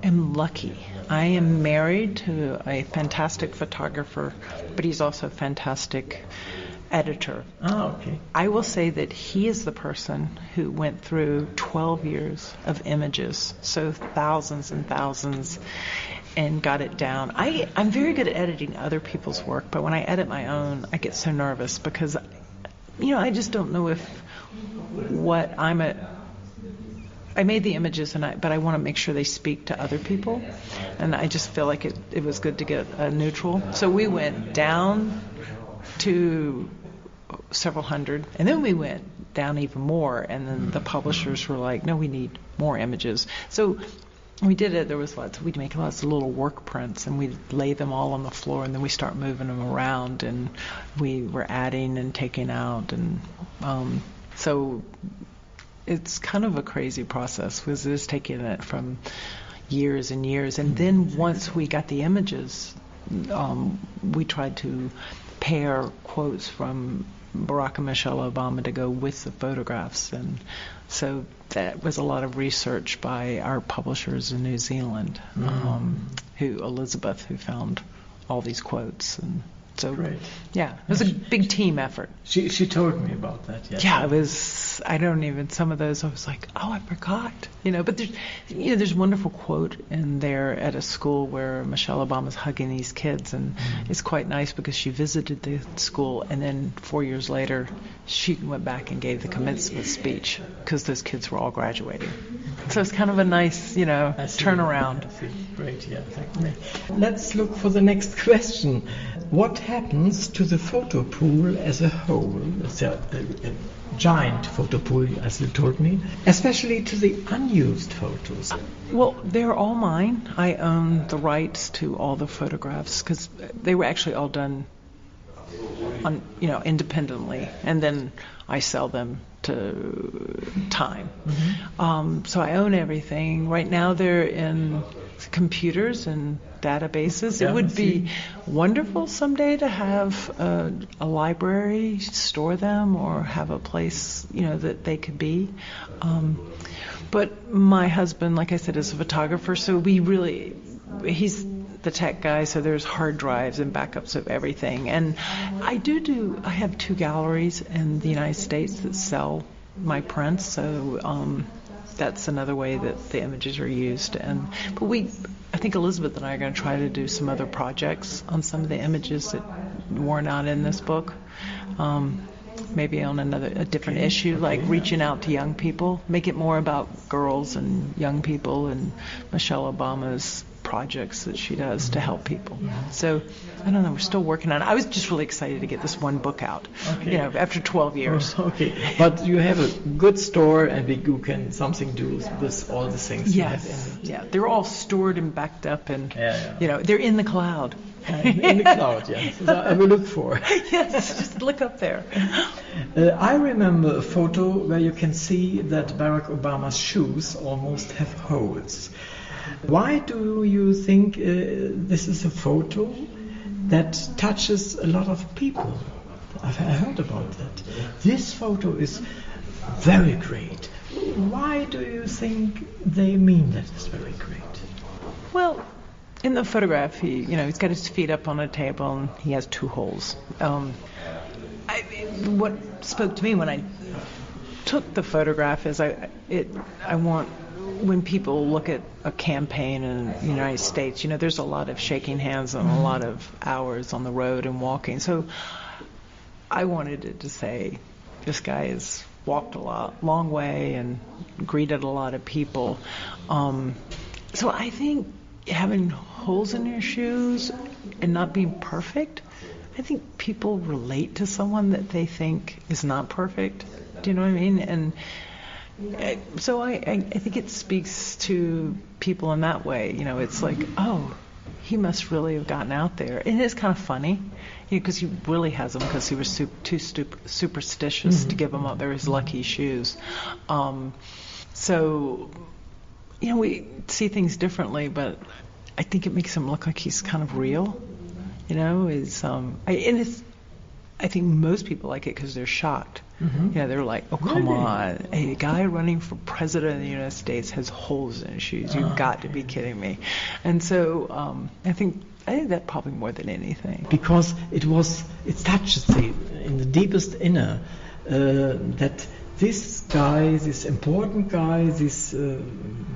am lucky. I am married to a fantastic photographer, but he's also a fantastic editor. Ah, okay. I will say that he is the person who went through 12 years of images, so thousands and thousands, and got it down. I'm very good at editing other people's work, but when I edit my own, I get so nervous because, I just don't know I made the images, but I want to make sure they speak to other people, and I just feel like it was good to get a neutral. So we went down to several hundred, and then we went down even more, and then the publishers were like, no, we need more images. So we did it. We'd make lots of little work prints, and we'd lay them all on the floor, and then we start moving them around, and we were adding and taking out, and so it's kind of a crazy process, was this taking it from years and years. And then once we got the images, we tried to pair quotes from Barack and Michelle Obama to go with the photographs. And so that was a lot of research by our publishers in New Zealand, Elizabeth, who found all these quotes. And so, great. Yeah, it was a big team effort. She told me about that. Yes. Yeah, it was. Some of those I was like, oh, I forgot. But there's a wonderful quote in there at a school where Michelle Obama's hugging these kids, and it's quite nice because she visited the school, and then 4 years later, she went back and gave the commencement speech because those kids were all graduating. So it's kind of a nice, turnaround. I see. Great, yeah. Let's look for the next question. What happens to the photo pool as a whole? It's a giant photo pool, as you told me, especially to the unused photos. Well, they're all mine. I own the rights to all the photographs because they were actually all done independently, and then I sell them to Time. So I own everything. Right now they're in computers and databases. It would be wonderful someday to have a library store them, or have a place that they could be. But my husband, like I said, is a photographer, so he's the tech guy, so there's hard drives and backups of everything. And I have 2 galleries in the United States that sell my prints, so that's another way that the images are used. But I think Elizabeth and I are going to try to do some other projects on some of the images that were not in this book. Maybe on a different issue, like reaching out to young people, make it more about girls and young people and Michelle Obama's projects that she does to help people. So I don't know, we're still working on it. I was just really excited to get this one book out, after 12 years. Okay, but you have a good store, and you can something do with all the things you have in it. Yeah, they're all stored and backed up, and they're in the cloud. In the cloud, yes. So I will look for. Yes, just look up there. I remember a photo where you can see that Barack Obama's shoes almost have holes. Why do you think this is a photo that touches a lot of people? I've heard about that. This photo is very great. Why do you think they mean that it's very great? Well, in the photograph, he's got his feet up on a table and he has 2 holes. What spoke to me when I took the photograph is I want, when people look at a campaign in the United States, there's a lot of shaking hands and a lot of hours on the road and walking. So I wanted it to say, this guy has walked a long way and greeted a lot of people. So I think having holes in your shoes and not being perfect, I think people relate to someone that they think is not perfect. Do you know what I mean? And so I think it speaks to people in that way. It's like, oh, he must really have gotten out there. And it's kind of funny, because he really has them, because he was too superstitious to give them up. They're his lucky shoes. So, we see things differently, but I think it makes him look like he's kind of real. you know, is I think most people like it because they're shocked. Mm-hmm. Yeah, they're like, oh, come on. A guy running for president of the United States has holes in his shoes. You've got to be kidding me. And so I think that probably more than anything. Because it touches in the deepest inner that this guy, this important guy, this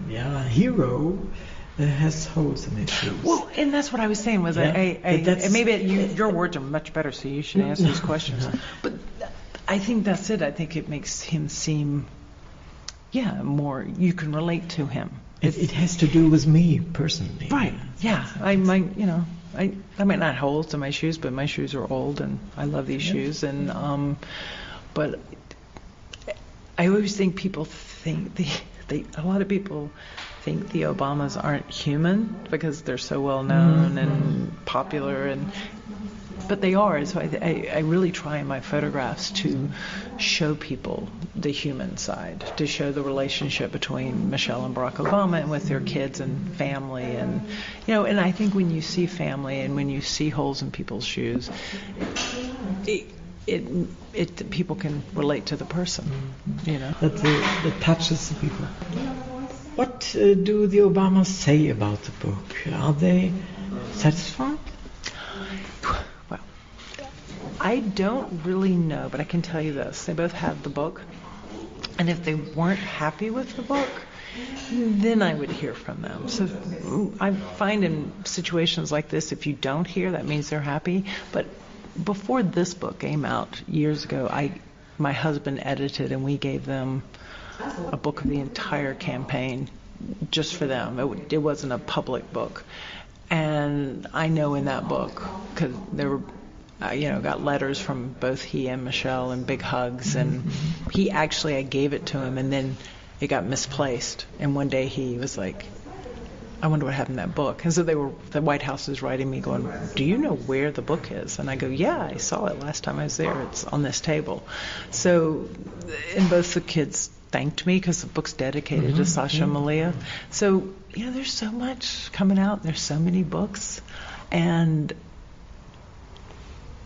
hero, has holes in his shoes. Well, and that's what I was saying was your words are much better, so you should answer these questions. But I think that's it. I think it makes him seem, more. You can relate to him. It has to do with me personally. Right. Yeah. I might not have holes in my shoes, but my shoes are old, and I love these shoes. And but I always think people think a lot of people think the Obamas aren't human because they're so well known and popular, but they are. So I really try in my photographs to show people the human side, to show the relationship between Michelle and Barack Obama and with their kids and family, and and I think when you see family and when you see holes in people's shoes, it people can relate to the person, that touches the people. What do the Obamas say about the book? Are they satisfied? Well, I don't really know, but I can tell you this. They both have the book, and if they weren't happy with the book, then I would hear from them. So I find in situations like this, if you don't hear, that means they're happy. But before this book came out years ago, my husband edited, and we gave them a book of the entire campaign just for them. It wasn't a public book. And I know in that book, because there were, got letters from both he and Michelle and big hugs. And I gave it to him, and then it got misplaced. And one day he was like, I wonder what happened to that book. And so the White House is writing me going, do you know where the book is? And I go, yeah, I saw it last time I was there. It's on this table. So, and both the kids thanked me because the book's dedicated to Sasha Malia. So, there's so much coming out. There's so many books. And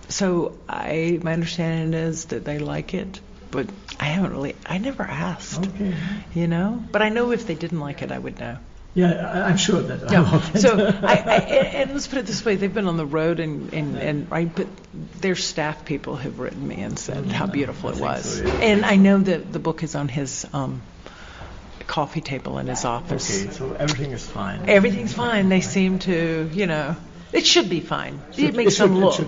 so my understanding is that they like it, but I never asked, But I know if they didn't like it, I would know. Yeah, I'm sure that. Yeah. So and let's put it this way: they've been on the road, but their staff people have written me and said how beautiful it was. So, yeah. And I know that the book is on his coffee table in his office. Okay, so everything is fine. Everything's fine. They seem to, it should be fine. It makes them look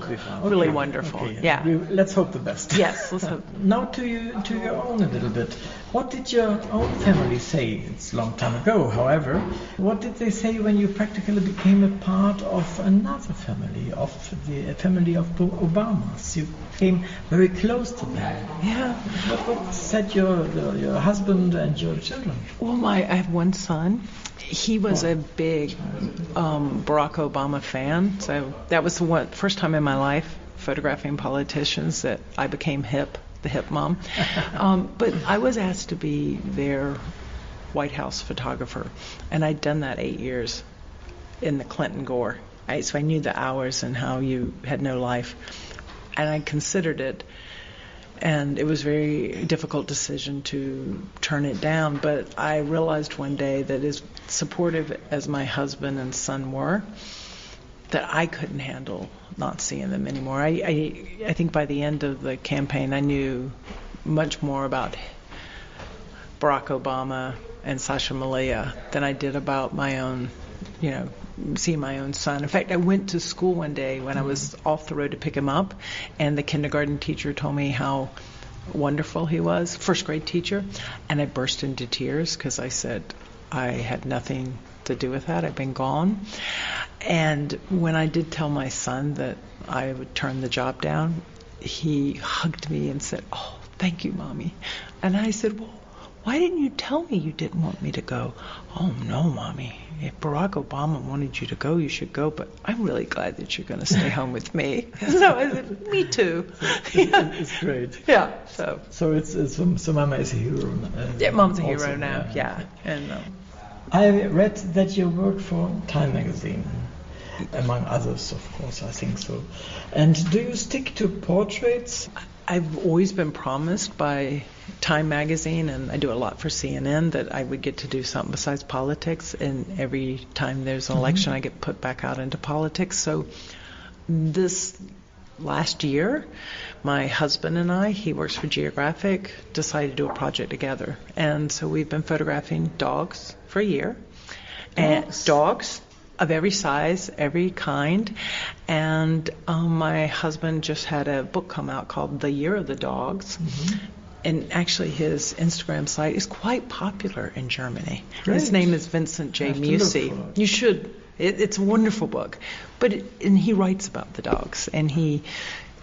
really wonderful. Okay, yeah. Let's hope the best. Yes, let's hope. Now to your own a little bit. What did your own family say? It's a long time ago, however. What did they say when you practically became a part of another family, of the family of the Obamas? You came very close to them. Yeah. What said your husband and your children? Well, I have one son. He was a big Barack Obama fan, so that was the first time in my life photographing politicians that I became the hip mom. But I was asked to be their White House photographer, and I'd done that 8 years in the Clinton Gore. So I knew the hours and how you had no life, and I considered it. And it was a very difficult decision to turn it down, but I realized one day that as supportive as my husband and son were, that I couldn't handle not seeing them anymore. I think by the end of the campaign, I knew much more about Barack Obama and Sasha Malia than I did about my own, seeing my own son. In fact, I went to school one day when I was off the road to pick him up, and the kindergarten teacher told me how wonderful he was, first grade teacher, and I burst into tears because I said I had nothing to do with that. I've been gone. And when I did tell my son that I would turn the job down, he hugged me and said, "Oh, thank you, Mommy." And I said, "Well, why didn't you tell me you didn't want me to go?" "Oh, no, Mommy. If Barack Obama wanted you to go, you should go, but I'm really glad that you're going to stay home with me." So I said, "Me too." It's great. Yeah. So Mama is a hero. Yeah, Mom's a hero now. Yeah. And I read that you worked for Time magazine. among others, of course, I think so. And do you stick to portraits? I've always been promised by Time magazine, and I do a lot for CNN, that I would get to do something besides politics, and every time there's an election I get put back out into politics. So this last year, my husband and I, he works for Geographic, decided to do a project together. And so we've been photographing dogs for a year. And dogs of every size, every kind. And my husband just had a book come out called The Year of the Dogs. And actually his Instagram site is quite popular in Germany. His name is Vincent J. Musi. You should. It's a wonderful book. And he writes about the dogs, and he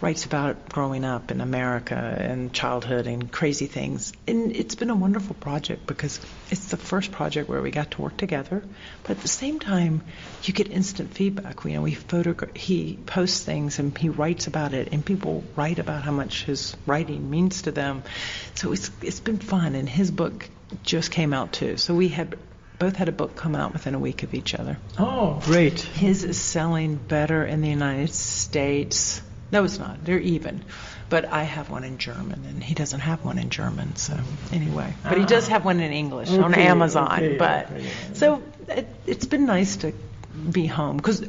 writes about growing up in America and childhood and crazy things. And it's been a wonderful project because it's the first project where we got to work together. But at the same time, you get instant feedback. You know, he posts things and he writes about it, and people write about how much his writing means to them. So it's been fun. And his book just came out too. So we both had a book come out within a week of each other. Oh, great. His is selling better in the United States. No, it's not. They're even. But I have one in German, and he doesn't have one in German. So anyway, but he does have one in English on Amazon. So it's been nice to be home, because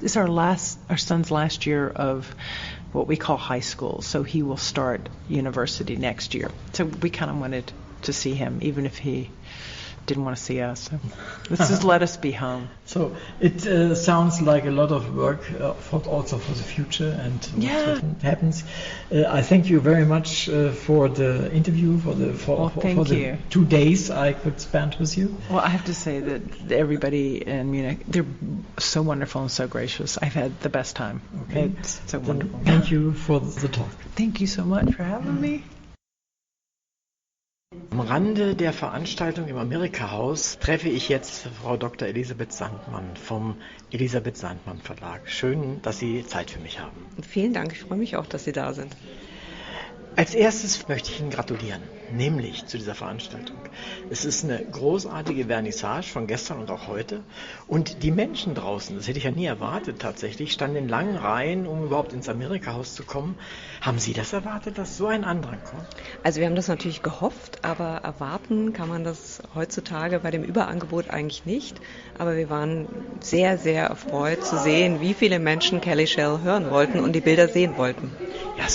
it's our son's last year of what we call high school. So he will start university next year. So we kind of wanted to see him, even if he didn't want to see us. So let's just let us be home. So it sounds like a lot of work also for the future and what happens. I thank you very much for the interview, for the 2 days I could spend with you. Well, I have to say that everybody in Munich, they're so wonderful and so gracious. I've had the best time. Okay. It's so wonderful. Thank you for the talk. Thank you so much for having me. Am Rande der Veranstaltung im Amerika-Haus treffe ich jetzt Frau Dr. Elisabeth Sandmann vom Elisabeth Sandmann Verlag. Schön, dass Sie Zeit für mich haben. Vielen Dank, ich freue mich auch, dass Sie da sind. Als erstes möchte ich Ihnen gratulieren, nämlich zu dieser Veranstaltung. Es ist eine großartige Vernissage von gestern und auch heute. Und die Menschen draußen, das hätte ich ja nie erwartet tatsächlich, standen in langen Reihen, um überhaupt ins Amerika-Haus zu kommen. Haben Sie das erwartet, dass so ein Andrang kommt? Also wir haben das natürlich gehofft, aber erwarten kann man das heutzutage bei dem Überangebot eigentlich nicht. Aber wir waren sehr, sehr erfreut zu sehen, wie viele Menschen Callie Shell hören wollten und die Bilder sehen wollten. Ja,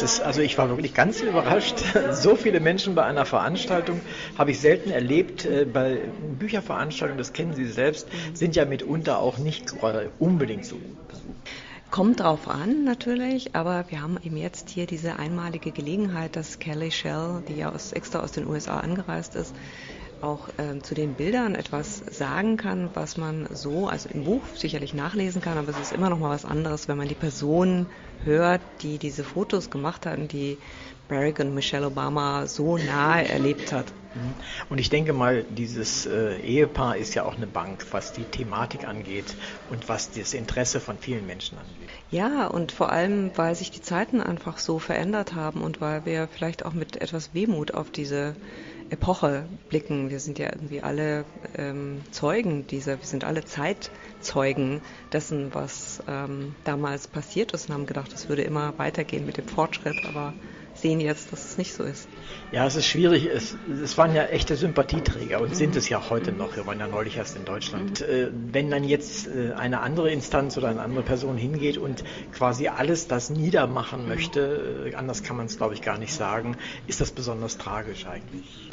ich war wirklich ganz überrascht. So viele Menschen bei einer Veranstaltung habe ich selten erlebt. Bei Bücherveranstaltungen, das kennen Sie selbst, sind ja mitunter auch nicht unbedingt so gut. Kommt drauf an natürlich, aber wir haben eben jetzt hier diese einmalige Gelegenheit, dass Callie Shell, die ja extra aus den USA angereist ist, auch zu den Bildern etwas sagen kann, was man so, also im Buch sicherlich nachlesen kann, aber es ist immer noch mal was anderes, wenn man die Person hört, die diese Fotos gemacht hat und die Barack und Michelle Obama so nahe erlebt hat. Und ich denke mal, dieses Ehepaar ist ja auch eine Bank, was die Thematik angeht und was das Interesse von vielen Menschen angeht. Ja, und vor allem, weil sich die Zeiten einfach so verändert haben und weil wir vielleicht auch mit etwas Wehmut auf diese Epoche blicken. Wir sind ja irgendwie alle Zeugen wir sind alle Zeitzeugen dessen, was damals passiert ist und haben gedacht, es würde immer weitergehen mit dem Fortschritt, aber sehen jetzt, dass es nicht so ist. Ja, es ist schwierig. Es waren ja echte Sympathieträger und sind es ja auch heute noch. Wir waren ja neulich erst in Deutschland. Wenn dann jetzt eine andere Instanz oder eine andere Person hingeht und quasi alles das niedermachen möchte, anders kann man es, glaube ich, gar nicht sagen, ist das besonders tragisch eigentlich.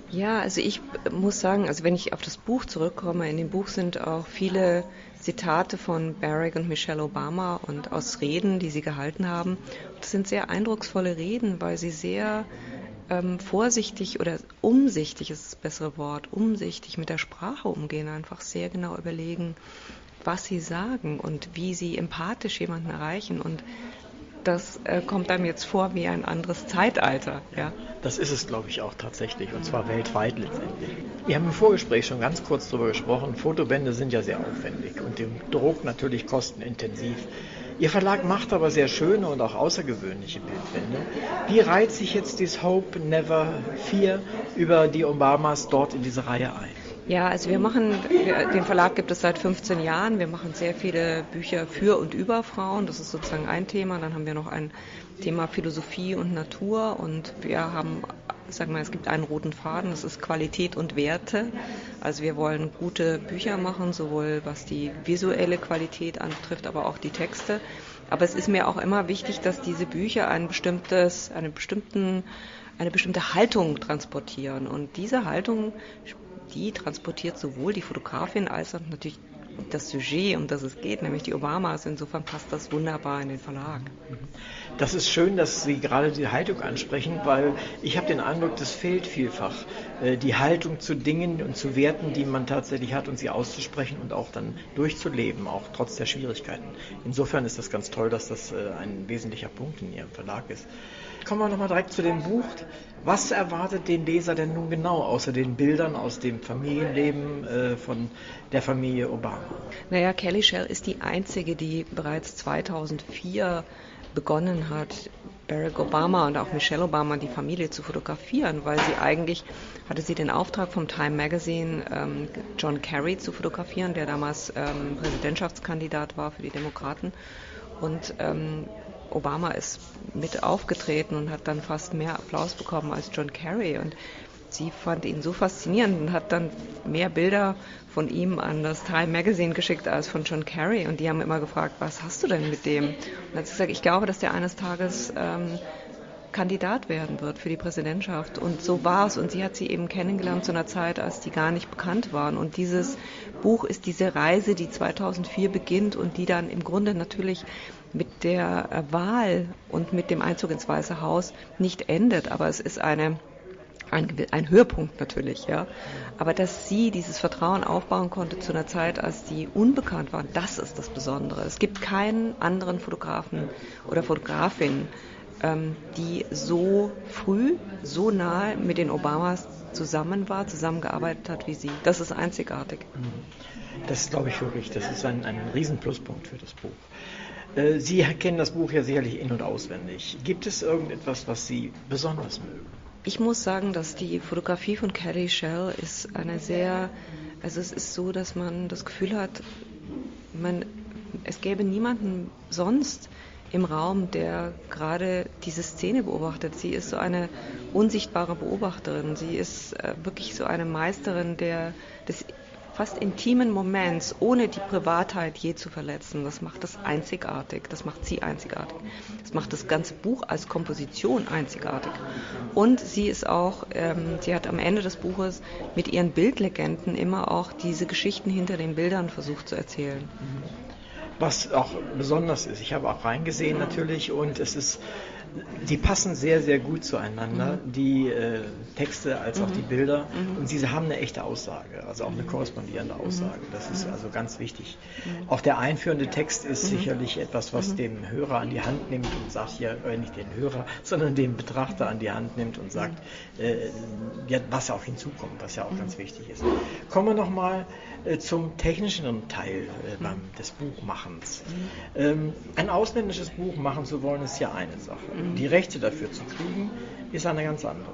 Ja, also ich muss sagen, also wenn ich auf das Buch zurückkomme, in dem Buch sind auch viele Zitate von Barack und Michelle Obama und aus Reden, die sie gehalten haben. Das sind sehr eindrucksvolle Reden, weil sie sehr vorsichtig oder umsichtig ist das bessere Wort, umsichtig mit der Sprache umgehen, einfach sehr genau überlegen, was sie sagen und wie sie empathisch jemanden erreichen, und das kommt einem jetzt vor wie ein anderes Zeitalter. Ja. Das ist es, glaube ich, auch tatsächlich, und zwar weltweit letztendlich. Wir haben im Vorgespräch schon ganz kurz darüber gesprochen, Fotobände sind ja sehr aufwendig und im Druck natürlich kostenintensiv. Ihr Verlag macht aber sehr schöne und auch außergewöhnliche Bildbände. Wie reiht sich jetzt dieses Hope Never Fear über die Obamas dort in diese Reihe ein? Ja, also den Verlag gibt es seit 15 Jahren. Wir machen sehr viele Bücher für und über Frauen. Das ist sozusagen ein Thema. Dann haben wir noch ein Thema Philosophie und Natur. Und wir haben, es gibt einen roten Faden. Das ist Qualität und Werte. Also wir wollen gute Bücher machen, sowohl was die visuelle Qualität anbetrifft, aber auch die Texte. Aber es ist mir auch immer wichtig, dass diese Bücher eine bestimmte Haltung transportieren. Und diese Haltung, die transportiert sowohl die Fotografin als auch natürlich das Sujet, um das es geht, nämlich die Obamas. Insofern passt das wunderbar in den Verlag. Das ist schön, dass Sie gerade die Haltung ansprechen, weil ich habe den Eindruck, das fehlt vielfach. Die Haltung zu Dingen und zu Werten, die man tatsächlich hat, und sie auszusprechen und auch dann durchzuleben, auch trotz der Schwierigkeiten. Insofern ist das ganz toll, dass das ein wesentlicher Punkt in Ihrem Verlag ist. Kommen wir nochmal direkt zu dem Buch. Was erwartet den Leser denn nun genau, außer den Bildern aus dem Familienleben von der Familie Obama? Naja, Callie Shell ist die einzige, die bereits 2004 begonnen hat, Barack Obama und auch Michelle Obama, die Familie zu fotografieren, weil hatte sie den Auftrag vom Time Magazine, John Kerry zu fotografieren, der damals Präsidentschaftskandidat war für die Demokraten. Und Obama ist mit aufgetreten und hat dann fast mehr Applaus bekommen als John Kerry. Und sie fand ihn so faszinierend und hat dann mehr Bilder von ihm an das Time Magazine geschickt als von John Kerry. Und die haben immer gefragt, was hast du denn mit dem? Und dann hat sie gesagt, ich glaube, dass der eines Tages Kandidat werden wird für die Präsidentschaft. Und so war es. Und sie hat sie eben kennengelernt zu einer Zeit, als die gar nicht bekannt waren. Und dieses Buch ist diese Reise, die 2004 beginnt und die dann im Grunde natürlich mit der Wahl und mit dem Einzug ins Weiße Haus nicht endet. Aber es ist ein Höhepunkt natürlich, ja. Aber dass sie dieses Vertrauen aufbauen konnte zu einer Zeit, als die unbekannt waren, das ist das Besondere. Es gibt keinen anderen Fotografen oder Fotografin, die so früh, so nahe mit den Obamas zusammengearbeitet hat wie sie. Das ist einzigartig. Das ist, glaube ich, wirklich, das ist ein Riesenpluspunkt für das Buch. Sie kennen das Buch ja sicherlich in- und auswendig. Gibt es irgendetwas, was Sie besonders mögen? Ich muss sagen, dass die Fotografie von Callie Shell ist es ist so, dass man das Gefühl hat, es gäbe niemanden sonst im Raum, der gerade diese Szene beobachtet. Sie ist so eine unsichtbare Beobachterin. Sie ist wirklich so eine Meisterin des fast intimen Moments, ohne die Privatheit je zu verletzen. Das macht das einzigartig. Das macht sie einzigartig. Das macht das ganze Buch als Komposition einzigartig. Und sie ist auch, sie hat am Ende des Buches mit ihren Bildlegenden immer auch diese Geschichten hinter den Bildern versucht zu erzählen. Was auch besonders ist, ich habe auch reingesehen natürlich, und die passen sehr, sehr gut zueinander, die Texte als auch die Bilder, und sie haben eine echte Aussage, also auch eine korrespondierende Aussage. Das ist also ganz wichtig. Auch der einführende Text ist sicherlich etwas, was dem Hörer an die Hand nimmt und sagt, nicht den Hörer, sondern den Betrachter an die Hand nimmt und sagt, was auf ihn zukommt, was ja auch ganz wichtig ist. Kommen wir nochmal zum technischen Teil des Buchmachens. Ein ausländisches Buch machen zu wollen, ist ja eine Sache. Die Rechte dafür zu kriegen, ist eine ganz andere.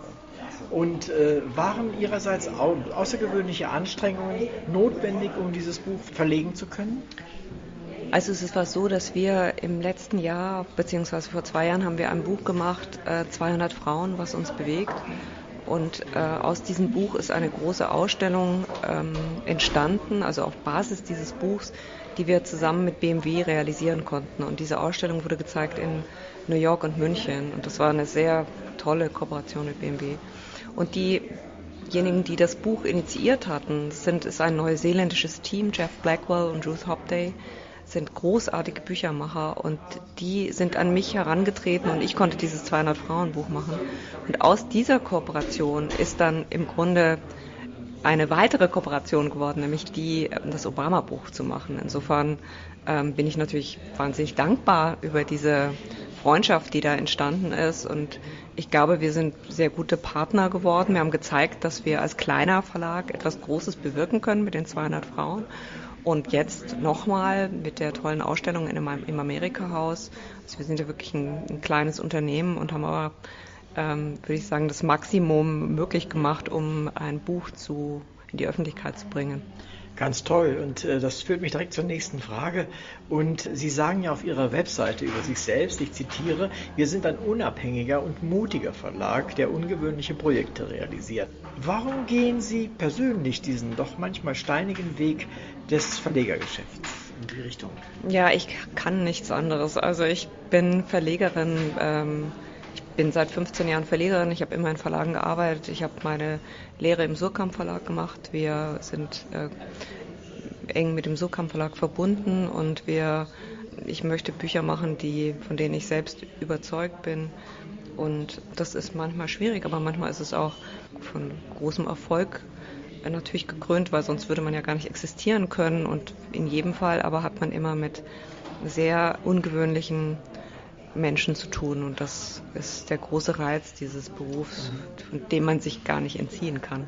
Und waren Ihrerseits außergewöhnliche Anstrengungen notwendig, um dieses Buch verlegen zu können? Also es war so, dass wir im letzten Jahr, beziehungsweise vor 2 Jahren, haben wir ein Buch gemacht, 200 Frauen, was uns bewegt. Und aus diesem Buch ist eine große Ausstellung entstanden, also auf Basis dieses Buchs, die wir zusammen mit BMW realisieren konnten. Und diese Ausstellung wurde gezeigt in New York und München. Und das war eine sehr tolle Kooperation mit BMW. Und diejenigen, die das Buch initiiert hatten, ist ein neuseeländisches Team, Jeff Blackwell und Ruth Hopday, sind großartige Büchermacher, und die sind an mich herangetreten und ich konnte dieses 200-Frauen-Buch machen. Und aus dieser Kooperation ist dann im Grunde eine weitere Kooperation geworden, nämlich das Obama-Buch zu machen. Insofern bin ich natürlich wahnsinnig dankbar über diese Freundschaft, die da entstanden ist, und ich glaube, wir sind sehr gute Partner geworden. Wir haben gezeigt, dass wir als kleiner Verlag etwas Großes bewirken können mit den 200 Frauen. Und jetzt nochmal mit der tollen Ausstellung im Amerika-Haus. Also wir sind ja wirklich ein kleines Unternehmen und haben aber, würde ich sagen, das Maximum möglich gemacht, um ein Buch zu in die Öffentlichkeit zu bringen. Ganz toll, und das führt mich direkt zur nächsten Frage. Und Sie sagen ja auf Ihrer Webseite über sich selbst, ich zitiere: Wir sind ein unabhängiger und mutiger Verlag, der ungewöhnliche Projekte realisiert. Warum gehen Sie persönlich diesen doch manchmal steinigen Weg des Verlegergeschäfts in die Richtung? Ja, ich kann nichts anderes. Also ich bin Verlegerin. Ich bin seit 15 Jahren Verlegerin, ich habe immer in Verlagen gearbeitet, ich habe meine Lehre im Surkamp Verlag gemacht, wir sind eng mit dem Surkamp Verlag verbunden und ich möchte Bücher machen, von denen ich selbst überzeugt bin, und das ist manchmal schwierig, aber manchmal ist es auch von großem Erfolg natürlich gekrönt, weil sonst würde man ja gar nicht existieren können, und in jedem Fall aber hat man immer mit sehr ungewöhnlichen Menschen zu tun, und das ist der große Reiz dieses Berufs, von dem man sich gar nicht entziehen kann.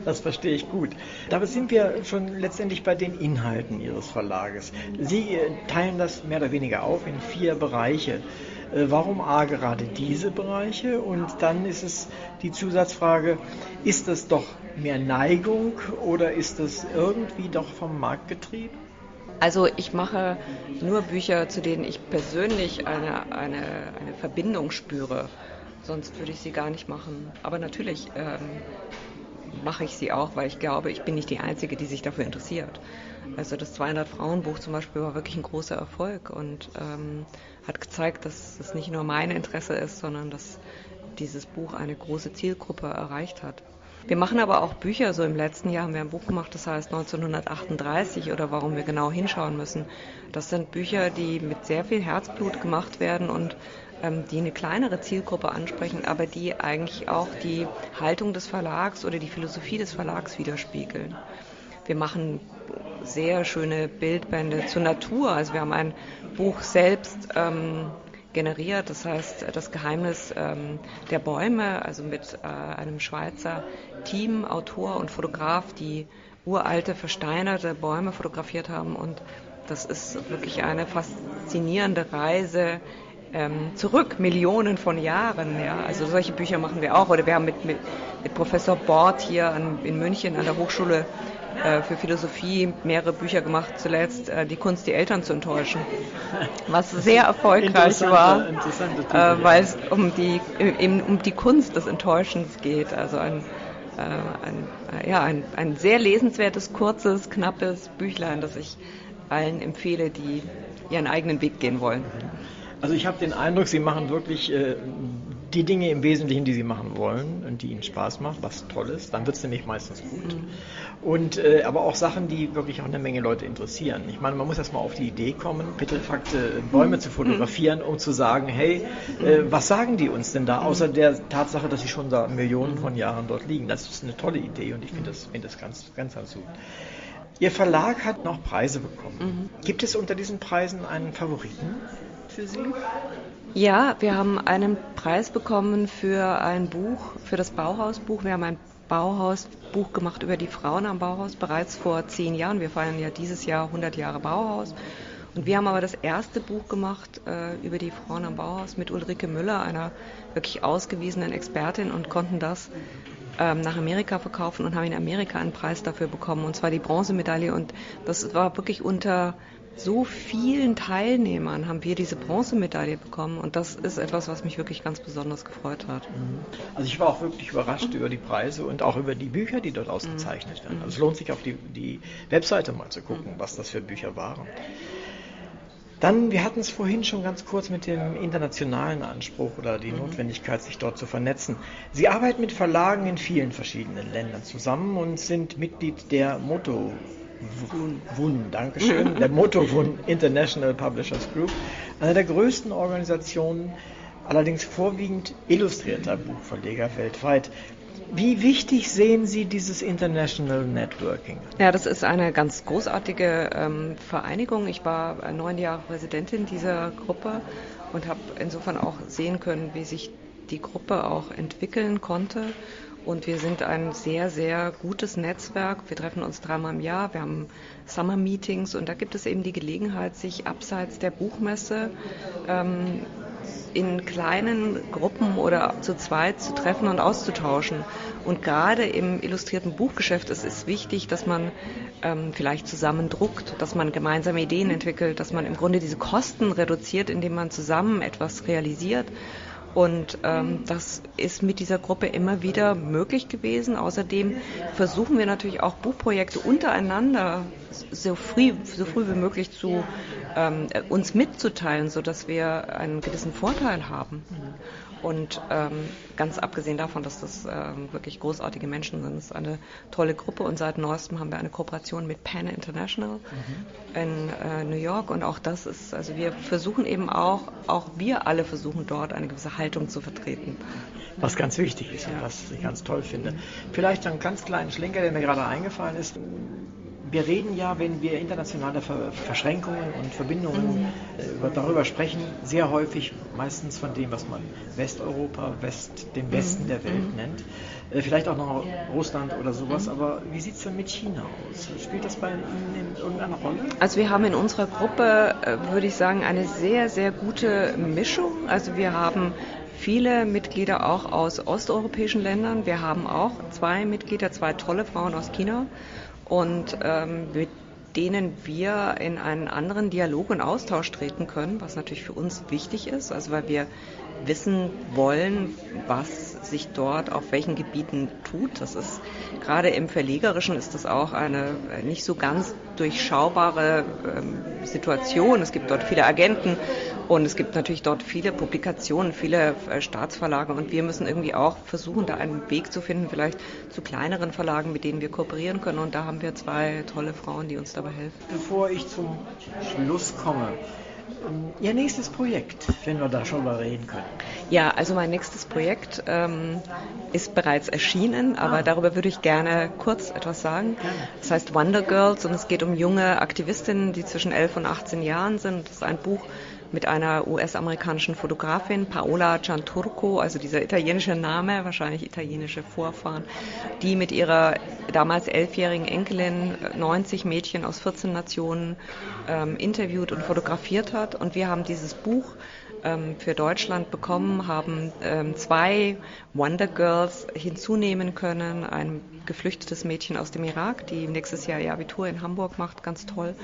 Das verstehe ich gut. Dabei sind wir schon letztendlich bei den Inhalten Ihres Verlages. Sie teilen das mehr oder weniger auf in 4 Bereiche. Warum gerade diese Bereiche? Und dann ist es die Zusatzfrage: Ist das doch mehr Neigung oder ist das irgendwie doch vom Markt getrieben? Also ich mache nur Bücher, zu denen ich persönlich eine Verbindung spüre. Sonst würde ich sie gar nicht machen. Aber natürlich mache ich sie auch, weil ich glaube, ich bin nicht die Einzige, die sich dafür interessiert. Also das 200-Frauen-Buch zum Beispiel war wirklich ein großer Erfolg und hat gezeigt, dass es nicht nur mein Interesse ist, sondern dass dieses Buch eine große Zielgruppe erreicht hat. Wir machen aber auch Bücher, so im letzten Jahr haben wir ein Buch gemacht, das heißt 1938 oder warum wir genau hinschauen müssen. Das sind Bücher, die mit sehr viel Herzblut gemacht werden und die eine kleinere Zielgruppe ansprechen, aber die eigentlich auch die Haltung des Verlags oder die Philosophie des Verlags widerspiegeln. Wir machen sehr schöne Bildbände zur Natur, also wir haben ein Buch selbst generiert, das heißt das Geheimnis der Bäume, also mit einem Schweizer Team, Autor und Fotograf, die uralte, versteinerte Bäume fotografiert haben, und das ist wirklich eine faszinierende Reise zurück, Millionen von Jahren. Ja. Also solche Bücher machen wir auch, oder wir haben mit Professor Bort hier in München an der Hochschule für Philosophie mehrere Bücher gemacht, zuletzt Die Kunst, die Eltern zu enttäuschen, was sehr erfolgreich war, weil es um die Kunst des Enttäuschens geht. Also ein sehr lesenswertes, kurzes, knappes Büchlein, das ich allen empfehle, die ihren eigenen Weg gehen wollen. Also ich habe den Eindruck, Sie machen wirklich die Dinge im Wesentlichen, die Sie machen wollen und die Ihnen Spaß machen, was toll ist. Dann wird es nämlich meistens gut. Und aber auch Sachen, die wirklich auch eine Menge Leute interessieren. Ich meine, man muss erst mal auf die Idee kommen, pittelfakte Bäume zu fotografieren, um zu sagen, hey, was sagen die uns denn da, außer der Tatsache, dass sie schon da Millionen von Jahren dort liegen. Das ist eine tolle Idee und ich finde das ganz, ganz, ganz gut. Ihr Verlag hat noch Preise bekommen. Gibt es unter diesen Preisen einen Favoriten für Sie? Ja, wir haben einen Preis bekommen für ein Buch, für das Bauhausbuch. Wir haben ein Bauhausbuch gemacht über die Frauen am Bauhaus, bereits vor 10 Jahren. Wir feiern ja dieses Jahr 100 Jahre Bauhaus. Und wir haben aber das erste Buch gemacht über die Frauen am Bauhaus mit Ulrike Müller, einer wirklich ausgewiesenen Expertin, und konnten das nach Amerika verkaufen und haben in Amerika einen Preis dafür bekommen, und zwar die Bronzemedaille. Und das war wirklich unter so vielen Teilnehmern haben wir diese Bronzemedaille bekommen, und das ist etwas, was mich wirklich ganz besonders gefreut hat. Also ich war auch wirklich überrascht über die Preise und auch über die Bücher, die dort ausgezeichnet werden. Also es lohnt sich auf die Webseite mal zu gucken, was das für Bücher waren. Dann, wir hatten es vorhin schon ganz kurz mit dem internationalen Anspruch oder die Notwendigkeit, sich dort zu vernetzen. Sie arbeiten mit Verlagen in vielen verschiedenen Ländern zusammen und sind Mitglied der der Motowun International Publishers Group, einer der größten Organisationen, allerdings vorwiegend illustrierter Buchverleger weltweit. Wie wichtig sehen Sie dieses International Networking? Ja, das ist eine ganz großartige Vereinigung. Ich war 9 Jahre Präsidentin dieser Gruppe und habe insofern auch sehen können, wie sich die Gruppe auch entwickeln konnte. Und wir sind ein sehr, sehr gutes Netzwerk. Wir treffen uns 3-mal im Jahr. Wir haben Summer Meetings und da gibt es eben die Gelegenheit, sich abseits der Buchmesse in kleinen Gruppen oder zu zweit zu treffen und auszutauschen. Und gerade im illustrierten Buchgeschäft ist es wichtig, dass man vielleicht zusammen druckt, dass man gemeinsame Ideen entwickelt, dass man im Grunde diese Kosten reduziert, indem man zusammen etwas realisiert. Und das ist mit dieser Gruppe immer wieder möglich gewesen. Außerdem versuchen wir natürlich auch Buchprojekte untereinander so früh wie möglich zu uns mitzuteilen, sodass wir einen gewissen Vorteil haben. Und ganz abgesehen davon, dass das wirklich großartige Menschen sind, es ist eine tolle Gruppe. Und seit neuestem haben wir eine Kooperation mit Penn International in New York. Und auch das ist, also wir versuchen eben auch wir alle versuchen dort eine gewisse Haltung zu vertreten. Was ganz wichtig ist und was ich ganz toll finde. Vielleicht einen ganz kleinen Schlenker, der mir gerade eingefallen ist. Wir reden ja, wenn wir internationale Verschränkungen und Verbindungen darüber sprechen, sehr häufig meistens von dem, was man Westeuropa, dem Westen der Welt nennt. Vielleicht auch noch Russland oder sowas. Aber wie sieht es denn mit China aus? Spielt das bei Ihnen in irgendeiner Rolle? Also wir haben in unserer Gruppe, würde ich sagen, eine sehr, sehr gute Mischung. Also wir haben viele Mitglieder auch aus osteuropäischen Ländern. Wir haben auch 2 Mitglieder, 2 tolle Frauen aus China. Und mit denen wir in einen anderen Dialog und Austausch treten können, was natürlich für uns wichtig ist, also weil wir wissen wollen, was sich dort auf welchen Gebieten tut. Das ist gerade im Verlegerischen ist das auch eine nicht so ganz durchschaubare Situation. Es gibt dort viele Agenten und es gibt natürlich dort viele Publikationen, viele Staatsverlage und wir müssen irgendwie auch versuchen, da einen Weg zu finden, vielleicht zu kleineren Verlagen, mit denen wir kooperieren können und da haben wir 2 tolle Frauen, die uns dabei helfen. Bevor ich zum Schluss komme, Ihr nächstes Projekt, wenn wir da schon mal reden können. Ja, also mein nächstes Projekt ist bereits erschienen, aber darüber würde ich gerne kurz etwas sagen. Das heißt Wonder Girls und es geht um junge Aktivistinnen, die zwischen 11 und 18 Jahren sind. Das ist ein Buch mit einer US-amerikanischen Fotografin, Paola Gianturco, also dieser italienische Name, wahrscheinlich italienische Vorfahren, die mit ihrer damals 11-jährigen Enkelin 90 Mädchen aus 14 Nationen interviewt und fotografiert hat. Und wir haben dieses Buch für Deutschland bekommen, haben 2 Wonder Girls hinzunehmen können, ein geflüchtetes Mädchen aus dem Irak, die nächstes Jahr ihr Abitur in Hamburg macht, ganz toll,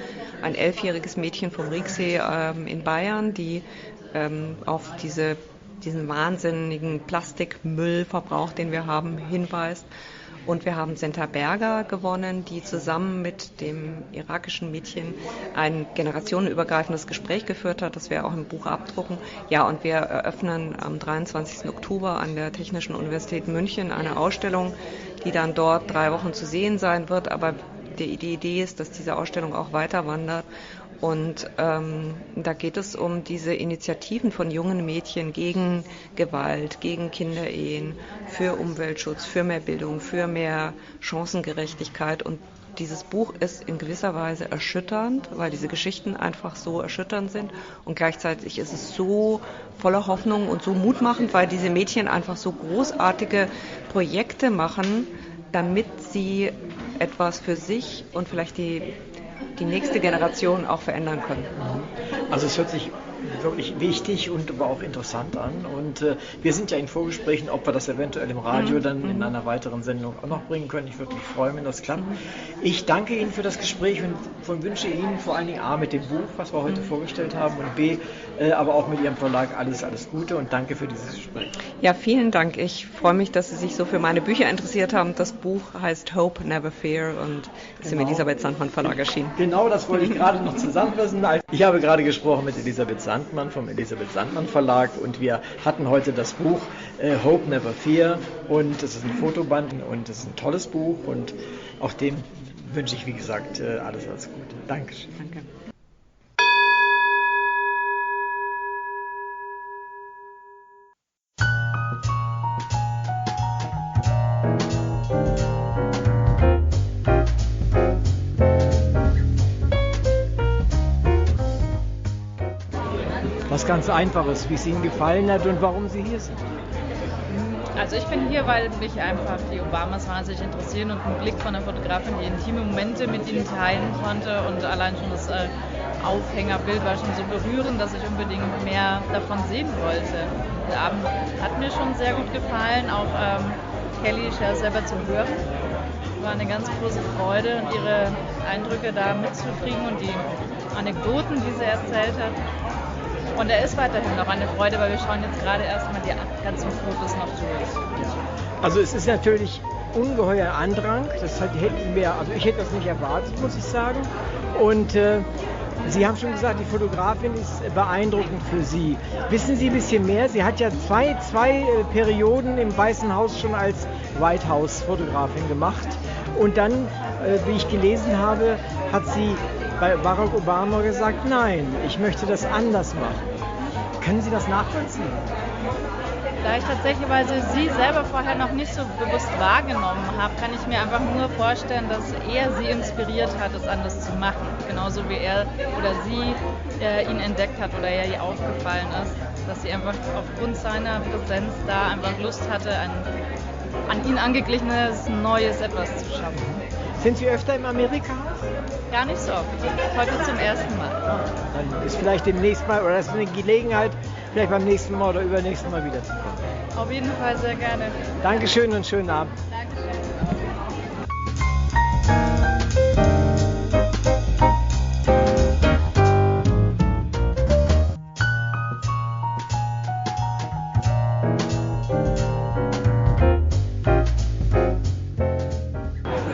ein 11-jähriges Mädchen vom Rieksee in Bayern, die auf diesen wahnsinnigen Plastikmüllverbrauch, den wir haben, hinweist. Und wir haben Senta Berger gewonnen, die zusammen mit dem irakischen Mädchen ein generationenübergreifendes Gespräch geführt hat, das wir auch im Buch abdrucken. Ja, und wir eröffnen am 23. Oktober an der Technischen Universität München eine Ausstellung, die dann dort 3 Wochen zu sehen sein wird. Aber die Idee ist, dass diese Ausstellung auch weiter wandert. Und da geht es um diese Initiativen von jungen Mädchen gegen Gewalt, gegen Kinderehen, für Umweltschutz, für mehr Bildung, für mehr Chancengerechtigkeit. Und dieses Buch ist in gewisser Weise erschütternd, weil diese Geschichten einfach so erschütternd sind. Und gleichzeitig ist es so voller Hoffnung und so mutmachend, weil diese Mädchen einfach so großartige Projekte machen, damit sie etwas für sich und vielleicht die nächste Generation auch verändern können. Also es hört sich wirklich wichtig und aber auch interessant an und wir sind ja in Vorgesprächen, ob wir das eventuell im Radio dann in einer weiteren Sendung auch noch bringen können. Ich würde mich freuen, wenn das klappt. Ich danke Ihnen für das Gespräch und wünsche Ihnen vor allen Dingen A mit dem Buch, was wir heute vorgestellt haben und B, aber auch mit Ihrem Verlag alles Gute und danke für dieses Gespräch. Ja, vielen Dank. Ich freue mich, dass Sie sich so für meine Bücher interessiert haben. Das Buch heißt Hope, Never Fear und ist im Elisabeth Sandmann Verlag erschienen. Genau, das wollte ich gerade noch zusammenfassen. Ich habe gerade gesprochen mit Elisabeth Sandmann vom Elisabeth Sandmann Verlag und wir hatten heute das Buch Hope, Never Fear und es ist ein Fotoband und es ist ein tolles Buch und auch dem wünsche ich, wie gesagt, alles Gute. Dankeschön. Danke. Was ganz Einfaches, wie es Ihnen gefallen hat und warum Sie hier sind. Also ich bin hier, weil mich einfach die Obamas wahnsinnig interessieren und ein Blick von der Fotografin, die intime Momente mit ihnen teilen konnte und allein schon das Aufhängerbild war schon so berührend, dass ich unbedingt mehr davon sehen wollte. Der Abend hat mir schon sehr gut gefallen, auch Callie Shell selber zu hören. War eine ganz große Freude, ihre Eindrücke da mitzukriegen und die Anekdoten, die sie erzählt hat. Und er ist weiterhin noch eine Freude, weil wir schauen jetzt gerade erstmal die ganzen Fotos noch durch. Also es ist natürlich ungeheuer Andrang, ich hätte das nicht erwartet, muss ich sagen. Und Sie haben schon gesagt, die Fotografin ist beeindruckend für Sie. Wissen Sie ein bisschen mehr? Sie hat ja zwei Perioden im Weißen Haus schon als White House Fotografin gemacht. Und dann, wie ich gelesen habe, hat sie bei Barack Obama gesagt, nein, ich möchte das anders machen. Können Sie das nachvollziehen? Da ich tatsächlich sie selber vorher noch nicht so bewusst wahrgenommen habe, kann ich mir einfach nur vorstellen, dass er sie inspiriert hat, es anders zu machen. Genauso wie er oder sie ihn entdeckt hat oder er ihr aufgefallen ist. Dass sie einfach aufgrund seiner Präsenz da einfach Lust hatte, an ihn angeglichenes, Neues etwas zu schaffen. Sind Sie öfter im Amerika-Haus? Gar nicht so oft. Heute zum ersten Mal. Dann ist vielleicht demnächst mal, oder das ist eine Gelegenheit, vielleicht beim nächsten Mal oder übernächsten Mal wiederzukommen. Auf jeden Fall sehr gerne. Dankeschön und schönen Abend. Dankeschön.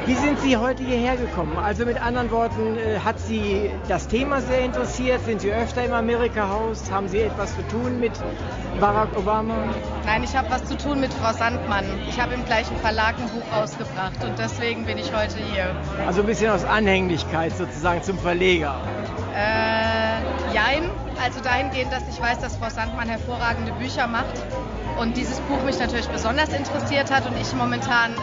Wie sind Sie heute hierher gekommen? Also mit anderen Worten, hat Sie das Thema sehr interessiert? Sind Sie öfter im Amerika-Haus? Haben Sie etwas zu tun mit Barack Obama? Nein, ich habe was zu tun mit Frau Sandmann. Ich habe im gleichen Verlag ein Buch rausgebracht und deswegen bin ich heute hier. Also ein bisschen aus Anhänglichkeit sozusagen zum Verleger. Jein, also dahingehend, dass ich weiß, dass Frau Sandmann hervorragende Bücher macht und dieses Buch mich natürlich besonders interessiert hat und ich momentan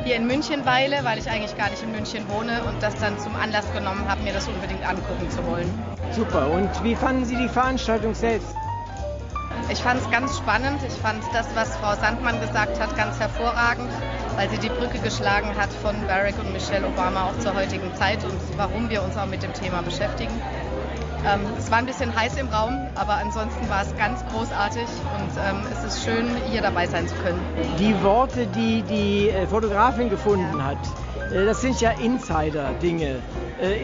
hier in München weile, weil ich eigentlich gar nicht in München wohne und das dann zum Anlass genommen habe, mir das unbedingt angucken zu wollen. Super, und wie fanden Sie die Veranstaltung selbst? Ich fand es ganz spannend. Ich fand das, was Frau Sandmann gesagt hat, ganz hervorragend, weil sie die Brücke geschlagen hat von Barack und Michelle Obama auch zur heutigen Zeit und warum wir uns auch mit dem Thema beschäftigen. Es war ein bisschen heiß im Raum, aber ansonsten war es ganz großartig und es ist schön, hier dabei sein zu können. Die Worte, die die Fotografin gefunden hat, das sind ja Insider-Dinge.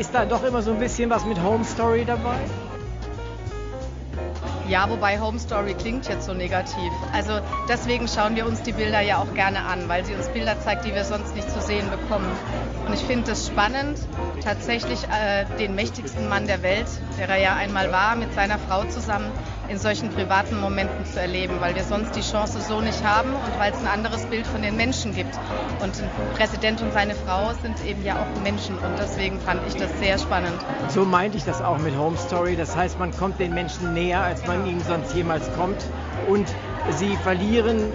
Ist da doch immer so ein bisschen was mit Home Story dabei? Ja, wobei Home Story klingt jetzt so negativ. Also deswegen schauen wir uns die Bilder ja auch gerne an, weil sie uns Bilder zeigt, die wir sonst nicht zu sehen bekommen. Und ich finde es spannend, tatsächlich den mächtigsten Mann der Welt, der er ja einmal war, mit seiner Frau zusammen in solchen privaten Momenten zu erleben, weil wir sonst die Chance so nicht haben und weil es ein anderes Bild von den Menschen gibt. Und ein Präsident und seine Frau sind eben ja auch Menschen und deswegen fand ich das sehr spannend. So meinte ich das auch mit Home Story. Das heißt, man kommt den Menschen näher, als man ihnen sonst jemals kommt und sie verlieren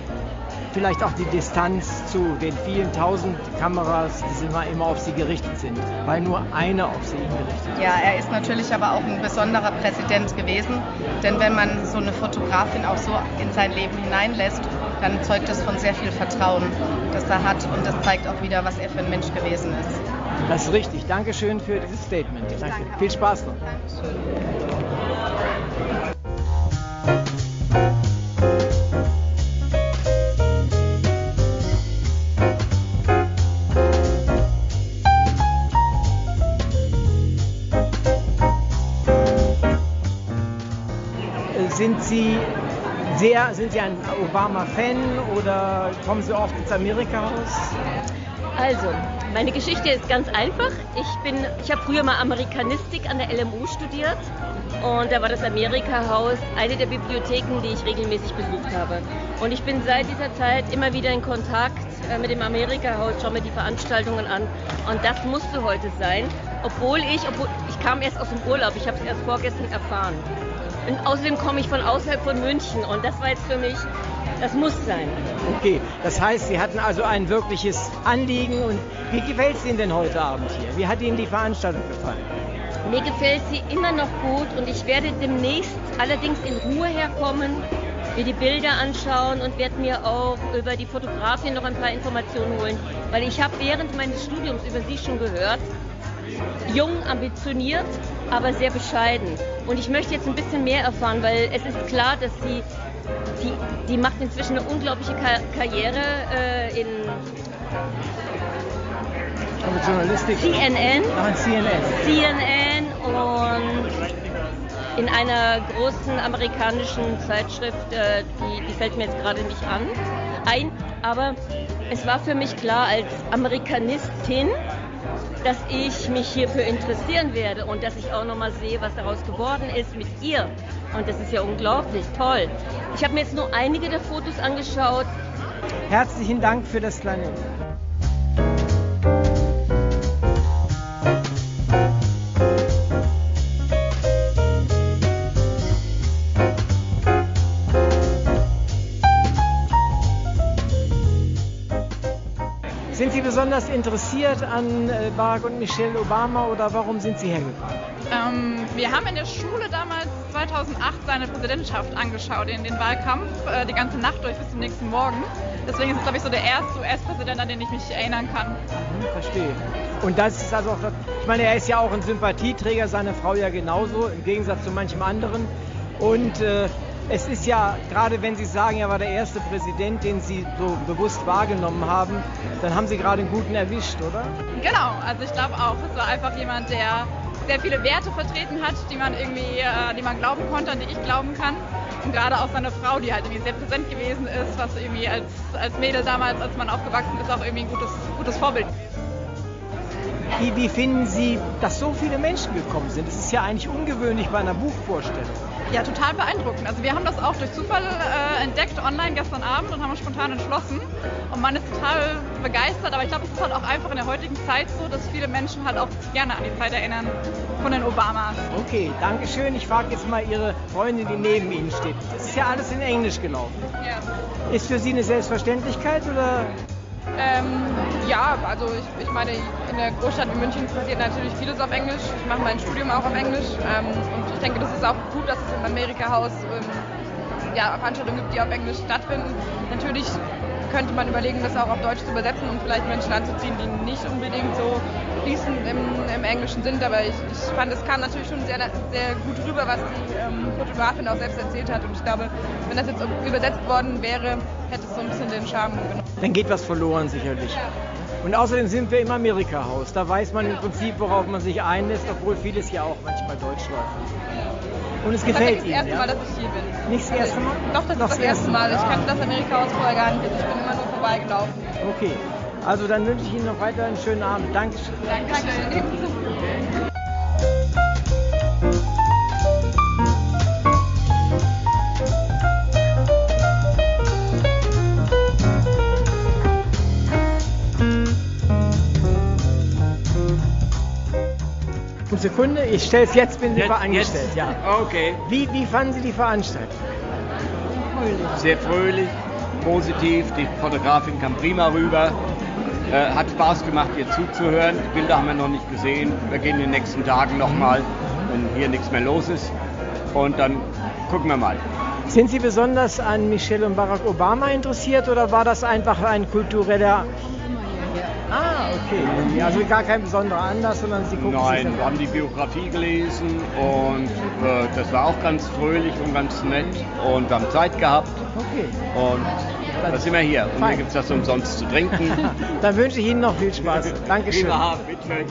vielleicht auch die Distanz zu den vielen tausend Kameras, die immer auf sie gerichtet sind, weil nur eine auf sie gerichtet ist. Ja, er ist natürlich aber auch ein besonderer Präsident gewesen, denn wenn man so eine Fotografin auch so in sein Leben hineinlässt, dann zeugt das von sehr viel Vertrauen, das er hat und das zeigt auch wieder, was er für ein Mensch gewesen ist. Das ist richtig. Dankeschön für dieses Statement. Danke. Viel Spaß noch. Dankeschön. Sind Sie ein Obama-Fan oder kommen Sie oft ins Amerika-Haus? Also, meine Geschichte ist ganz einfach. Ich habe früher mal Amerikanistik an der LMU studiert und da war das Amerika-Haus eine der Bibliotheken, die ich regelmäßig besucht habe. Und ich bin seit dieser Zeit immer wieder in Kontakt mit dem Amerika-Haus, schaue mir die Veranstaltungen an und das musste heute sein, obwohl ich kam erst aus dem Urlaub, ich habe es erst vorgestern erfahren. Und außerdem komme ich von außerhalb von München und das war jetzt für mich, das muss sein. Okay, das heißt, Sie hatten also ein wirkliches Anliegen und wie gefällt es Ihnen denn heute Abend hier? Wie hat Ihnen die Veranstaltung gefallen? Mir gefällt sie immer noch gut und ich werde demnächst allerdings in Ruhe herkommen, mir die Bilder anschauen und werde mir auch über die Fotografin noch ein paar Informationen holen, weil ich habe während meines Studiums über sie schon gehört. jung, ambitioniert, aber sehr bescheiden. Und ich möchte jetzt ein bisschen mehr erfahren, weil es ist klar, dass die macht inzwischen eine unglaubliche Karriere in Journalistik. CNN. Nein, CNN und in einer großen amerikanischen Zeitschrift, die fällt mir jetzt gerade nicht ein, aber es war für mich klar als Amerikanistin, dass ich mich hierfür interessieren werde und dass ich auch nochmal sehe, was daraus geworden ist mit ihr. Und das ist ja unglaublich toll. Ich habe mir jetzt nur einige der Fotos angeschaut. Herzlichen Dank für das kleine. Sind Sie besonders interessiert an Barack und Michelle Obama oder warum sind Sie hergekommen? Wir haben in der Schule damals 2008 seine Präsidentschaft angeschaut, in den Wahlkampf, die ganze Nacht durch bis zum nächsten Morgen. Deswegen ist es, glaube ich, so der erste US-Präsident, an den ich mich erinnern kann. Verstehe. Und das ist also auch, ich meine, er ist ja auch ein Sympathieträger, seine Frau ja genauso, im Gegensatz zu manchem anderen. Und es ist ja, gerade wenn Sie sagen, er war der erste Präsident, den Sie so bewusst wahrgenommen haben, dann haben Sie gerade einen guten erwischt, oder? Genau, also ich glaube auch, es war einfach jemand, der sehr viele Werte vertreten hat, die man glauben konnte, an die ich glauben kann. Und gerade auch seine Frau, die halt irgendwie sehr präsent gewesen ist, was irgendwie als Mädel damals, als man aufgewachsen ist, auch irgendwie ein gutes Vorbild. Wie finden Sie, dass so viele Menschen gekommen sind? Das ist ja eigentlich ungewöhnlich bei einer Buchvorstellung. Ja, total beeindruckend. Also wir haben das auch durch Zufall entdeckt online gestern Abend und haben uns spontan entschlossen. Und man ist total begeistert, aber ich glaube, es ist halt auch einfach in der heutigen Zeit so, dass viele Menschen halt auch gerne an die Zeit erinnern von den Obamas. Okay, danke schön. Ich frage jetzt mal Ihre Freundin, die neben Ihnen steht. Das ist ja alles in Englisch gelaufen. Ja. Ist für Sie eine Selbstverständlichkeit oder? Ja, also ich meine, in der Großstadt wie München passiert natürlich vieles auf Englisch. Ich mache mein Studium auch auf Englisch und ich denke, das ist auch gut, dass es im Amerika-Haus Veranstaltungen gibt, die auf Englisch stattfinden. Natürlich könnte man überlegen, das auch auf Deutsch zu übersetzen und vielleicht Menschen anzuziehen, die nicht unbedingt so fließend im Englischen sind. Aber ich fand, es kam natürlich schon sehr, sehr gut rüber, was die Fotografin auch selbst erzählt hat. Und ich glaube, wenn das jetzt übersetzt worden wäre, hätte es so ein bisschen den Charme genommen. Dann geht was verloren sicherlich. Ja. Und außerdem sind wir im Amerika-Haus. Da weiß man im Prinzip, worauf man sich einlässt, obwohl vieles ja auch manchmal deutsch läuft. Und es gefällt Ihnen, Das ist das erste Mal, dass ich hier bin. Nicht das erste Mal? Doch, das ist das erste Mal. Ich kannte das Amerika-Haus vorher gar nicht. Ich bin immer nur vorbeigelaufen. Okay, also dann wünsche ich Ihnen noch weiter einen schönen Abend. Dankeschön. Dankeschön. Sekunde, ich stelle es jetzt, bin Sie angestellt. Ja. Okay. Wie fanden Sie die Veranstaltung? Sehr fröhlich, positiv. Die Fotografin kam prima rüber. Hat Spaß gemacht, ihr zuzuhören. Die Bilder haben wir noch nicht gesehen. Wir gehen in den nächsten Tagen nochmal, wenn hier nichts mehr los ist. Und dann gucken wir mal. Sind Sie besonders an Michelle und Barack Obama interessiert oder war das einfach ein kultureller... Ah, okay. Also gar kein besonderer Anlass, sondern Sie gucken Nein, wir haben die Biografie gelesen und das war auch ganz fröhlich und ganz nett und wir haben Zeit gehabt. Okay. Und da sind wir hier. Und hier gibt es das umsonst zu trinken. Dann wünsche ich Ihnen noch viel Spaß. Dankeschön. Bitte.